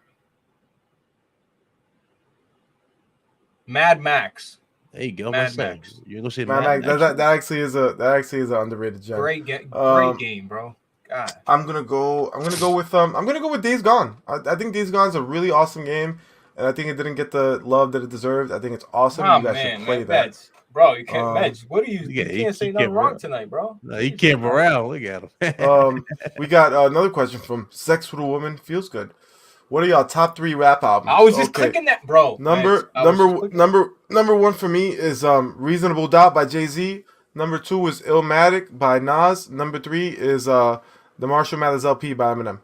Mad Max. There you go. Mad Max. You're gonna say Mad Max. That actually is an underrated gem. Great game, bro. God. I'm gonna go with Days Gone. I think Days Gone is a really awesome game, and I think it didn't get the love that it deserved. I think it's awesome. You guys should play that. Meds. Bro, you can't Meds. What are you? You can't say nothing wrong tonight, bro. No, he came around. Look at him. We got another question from Sex with a Woman Feels Good. What are y'all top 3 rap albums? I was just clicking that, bro. Number one for me is Reasonable Doubt by Jay-Z. Number 2 is Illmatic by Nas. Number 3 is the Marshall Mathers LP by Eminem.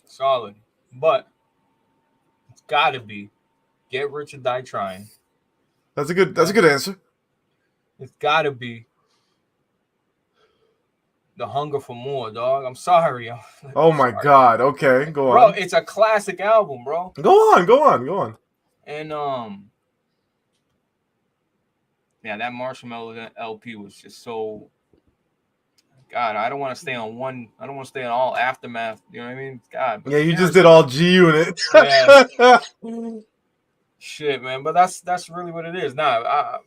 Solid. But it's gotta be Get Rich or Die Trying. That's a good answer. It's gotta be The Hunger for More, dog. I'm sorry. Oh my God. Okay, go on. Bro, it's a classic album, bro. Go on. And yeah, that Marshmallow LP was just so. God, I don't want to stay on one. I don't want to stay on all Aftermath. You know what I mean? God. Yeah, you just did all G Unit. Yeah. Shit, man. But that's really what it is. Nah,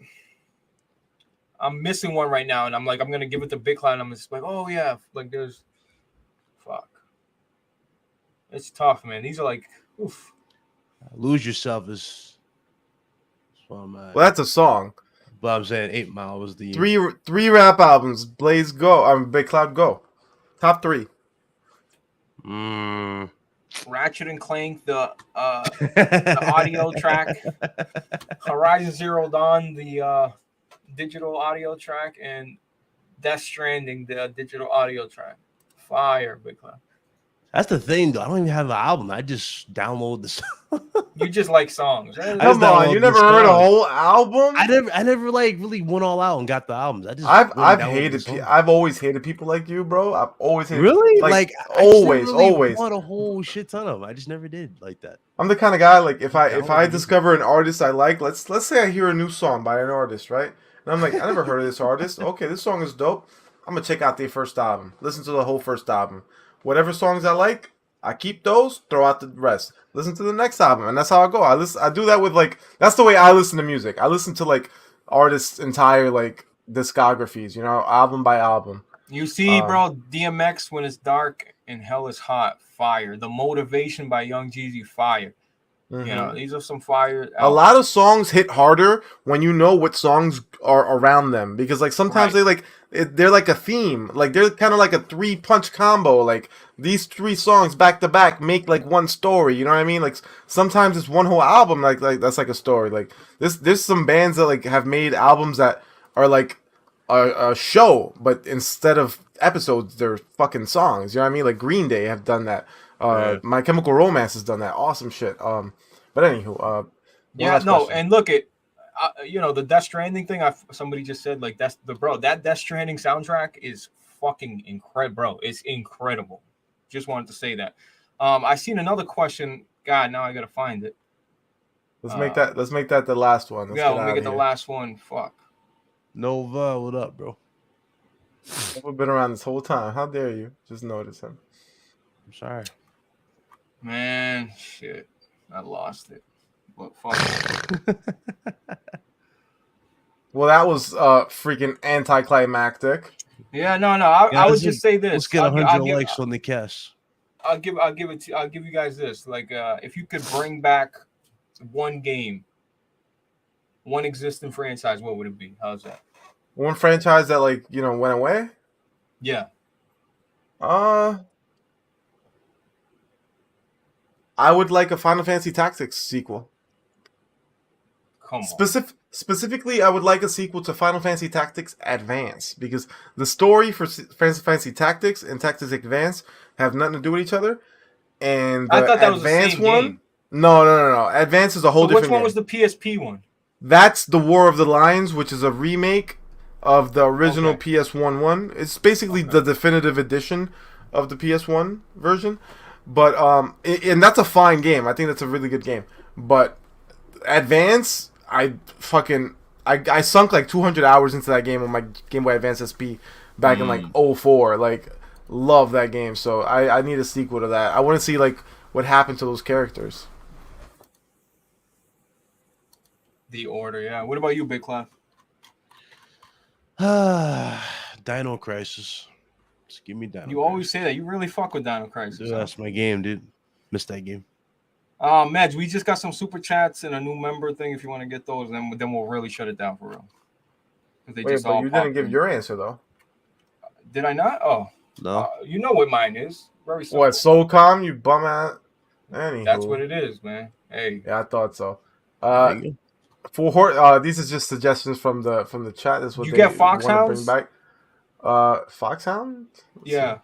I'm missing one right now, and I'm gonna give it to Big Cloud. And I'm just like, oh yeah, like there's, fuck. It's tough, man. These are like, oof. Lose Yourself is. Well, that's a song. But I'm saying 8 Mile was the three rap albums. Blaze Go. Big Cloud Go. Top 3. Ratchet and Clank, the audio track. Horizon Zero Dawn, the digital audio track, and Death Stranding, the digital audio track. Fire, Big Cloud. That's the thing, though. I don't even have an album. I just download the song. You just like songs. Come on, you never heard a whole album? I never like really went all out and got the albums. I've always hated people like you, bro. I've always hated really like always always bought a whole shit ton of them. I just never did like that. I'm the kind of guy like if I discover an artist I like, let's say I hear a new song by an artist, right? And I'm like, I never heard of this artist. Okay, this song is dope. I'm gonna check out their first album. Listen to the whole first album. Whatever songs I like, I keep those, throw out the rest. Listen to the next album, and that's how I go. I do that with like that's the way I listen to music. I listen to like artists' entire like discographies, you know, album by album. You see, bro, DMX When It's Dark and Hell Is Hot, fire. The Motivation by Young Jeezy, fire. Mm-hmm. You know, these are some fire albums. A lot of songs hit harder when you know what songs are around them, because like sometimes they're like a theme, like they're kind of like a 3-punch combo. Like these 3 songs back to back make like one story. You know what I mean? Like sometimes it's one whole album, like that's like a story. Like there's some bands that like have made albums that are like a show, but instead of episodes, they're fucking songs. You know what I mean? Like Green Day have done that. My Chemical Romance has done that. Awesome shit. But anywho, yeah, no, question. And look at, you know, the Death Stranding thing. Somebody just said like that's that Death Stranding soundtrack is fucking incredible, bro. It's incredible. Just wanted to say that. I seen another question. God, now I gotta find it. Let's make that the last one. We'll make it the last one. Fuck. Nova, what up, bro? We've been around this whole time. How dare you? Just notice him. I'm sorry. Man, shit. I lost it. Well, fuck. Well, that was freaking anticlimactic. Yeah, no. I would just say this. Let's get 100 likes on the cast. I'll give you guys this. Like, if you could bring back one game, one existing franchise, what would it be? How's that? One franchise that like went away. Yeah. I would like a Final Fantasy Tactics sequel. Come on. Specifically, I would like a sequel to Final Fantasy Tactics Advance, because the story for Final Fantasy Tactics and Tactics Advance have nothing to do with each other. And I thought that was the same one, game. No. Advance is a whole different game. Which one was the PSP one? That's the War of the Lions, which is a remake of the original PS1 one. It's basically the definitive edition of the PS1 version. But and that's a fine game. I think that's a really good game. But Advance, I sunk like 200 hours into that game on my Game Boy Advance SP back in like 2004. Like, love that game. So I need a sequel to that. I want to see like what happened to those characters. The Order, yeah. What about you, Big Cloud? Dino Crisis. Just give me Dino Crisis. You always say that. You really fuck with Dino Crisis. Dude, that's my game, dude. Missed that game. Madge, we just got some super chats and a new member thing. If you want to get those, then we'll really shut it down for real. Wait, but you didn't give your answer though. Did I not? Oh no. You know what mine is. Very simple. What, Soulcom? You bum at? That's what it is, man. Hey. Yeah, I thought so. These are just suggestions from the chat. That's what you they get want to bring foxhounds? back. Foxhound? Yeah.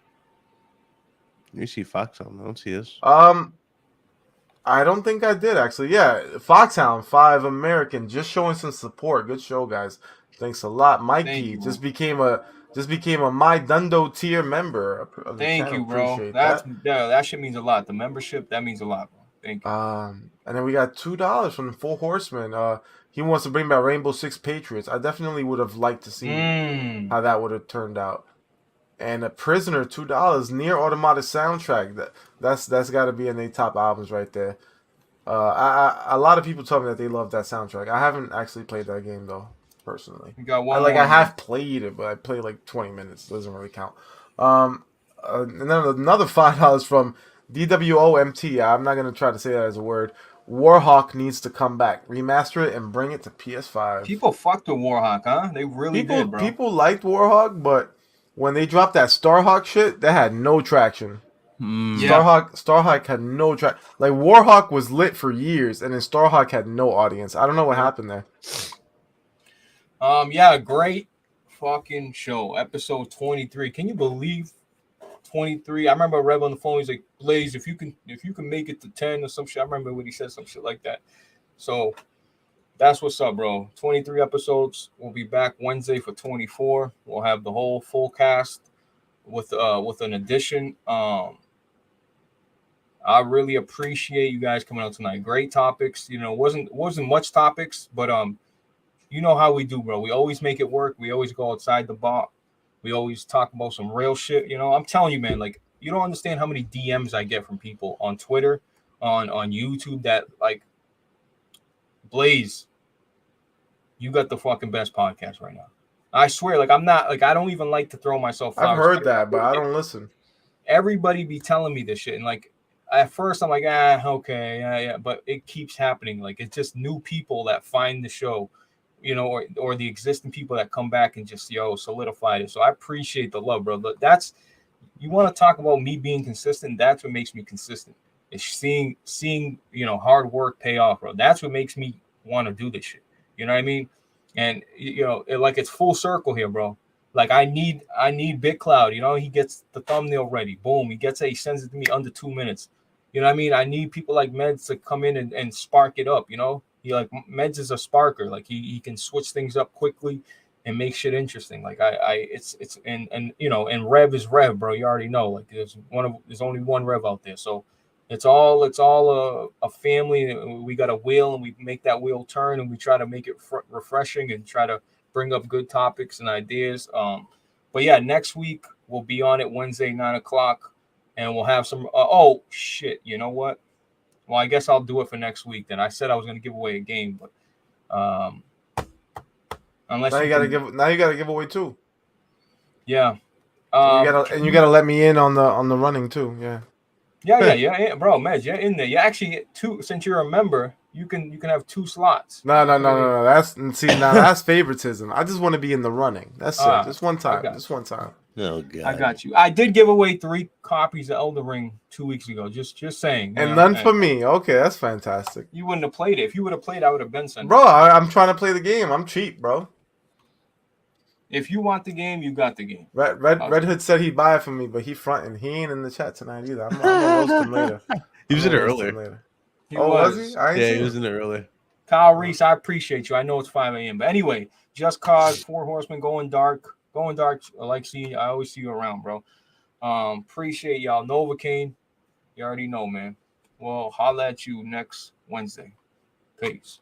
You see Foxhound? I don't see this. I don't think I did actually. Yeah, Foxhound 5 American, just showing some support. Good show, guys. Thanks a lot. Mikey just became a My Dundo tier member of the Thank channel. you, bro. Appreciate that shit means a lot. The membership, that means a lot, bro. Thank you. And then we got $2 from the Four Horsemen. He wants to bring back Rainbow Six Patriots. I definitely would have liked to see how that would have turned out. And a Prisoner, $2. Near Automata soundtrack. That's got to be in their top albums right there. A lot of people tell me that they love that soundtrack. I haven't actually played that game though, personally. You got one I have played it, but I played like 20 minutes. It doesn't really count. And then another $5 from DWOMT. I'm not gonna try to say that as a word. Warhawk needs to come back, remaster it, and bring it to PS5. People fucked with Warhawk, huh? They really did, bro. People liked Warhawk, but when they dropped that Starhawk shit, that had no traction. Starhawk had no track. Like Warhawk was lit for years, and then Starhawk had no audience. I don't know what happened there. Yeah, great fucking show. Episode 23. Can you believe 23? I remember Rev on the phone. He's like, Blaze, if you can make it to 10 or some shit. I remember when he said some shit like that. So that's what's up, bro. 23 episodes. We'll be back Wednesday for 24. We'll have the whole full cast with an addition. I really appreciate you guys coming out tonight. Great topics. You know, wasn't much topics, but you know how we do, bro. We always make it work. We always go outside the box. We always talk about some real shit. You know, I'm telling you, man, like, you don't understand how many DMs I get from people on Twitter, on YouTube that like, Blaze, you got the fucking best podcast right now. I swear, like, I'm not, like, I don't even like to throw myself flowers. I've heard that, but I don't listen. Everybody be telling me this shit, and like, at first I'm like, okay, yeah, but it keeps happening. Like, it's just new people that find the show, you know, or the existing people that come back and just solidify it. So I appreciate the love, bro. That's, you want to talk about me being consistent. That's what makes me consistent. It's seeing hard work pay off, bro. That's what makes me want to do this shit. You know what I mean? And it's full circle here, bro. Like, I need Big Cloud. You know, he gets the thumbnail ready. Boom, he sends it to me under 2 minutes. You know what I mean? I need people like Meds to come in and spark it up. You know, Meds is a sparker. Like, he can switch things up quickly and make shit interesting. Like, and Rev is Rev, bro. You already know. Like, there's only one Rev out there, so it's all a family. We got a wheel, and we make that wheel turn, and we try to make it refreshing and try to bring up good topics and ideas. But yeah, next week we'll be on it Wednesday 9:00, and we'll have some. Oh shit! You know what? Well, I guess I'll do it for next week. Then I said I was going to give away a game, but unless now you gotta give away two. Yeah. You gotta let me in on the running too. Yeah. Yeah, bro, Mez, you're in there. You actually get two. Since you're a member, you can have 2 slots. No. That's favoritism. I just want to be in the running. That's it. Just one time. Just one time. Oh god. I got you. I did give away 3 copies of Elden Ring 2 weeks ago. Just saying. And none for me. Okay, that's fantastic. You wouldn't have played it. If you would have played, I would have been sent. Bro, I'm trying to play the game. I'm cheap, bro. If you want the game, you got the game. Red Hood said he'd buy it for me, but he fronting. He ain't in the chat tonight either. I'm gonna roast him later. He was in it earlier. He was he? He was in it earlier. Kyle Reese, I appreciate you. I know it's 5 a.m. But anyway, Just Cause, 4 Horsemen, Going Dark. I always see you around, bro. Appreciate y'all. Novocaine, you already know, man. Well, holla at you next Wednesday. Peace.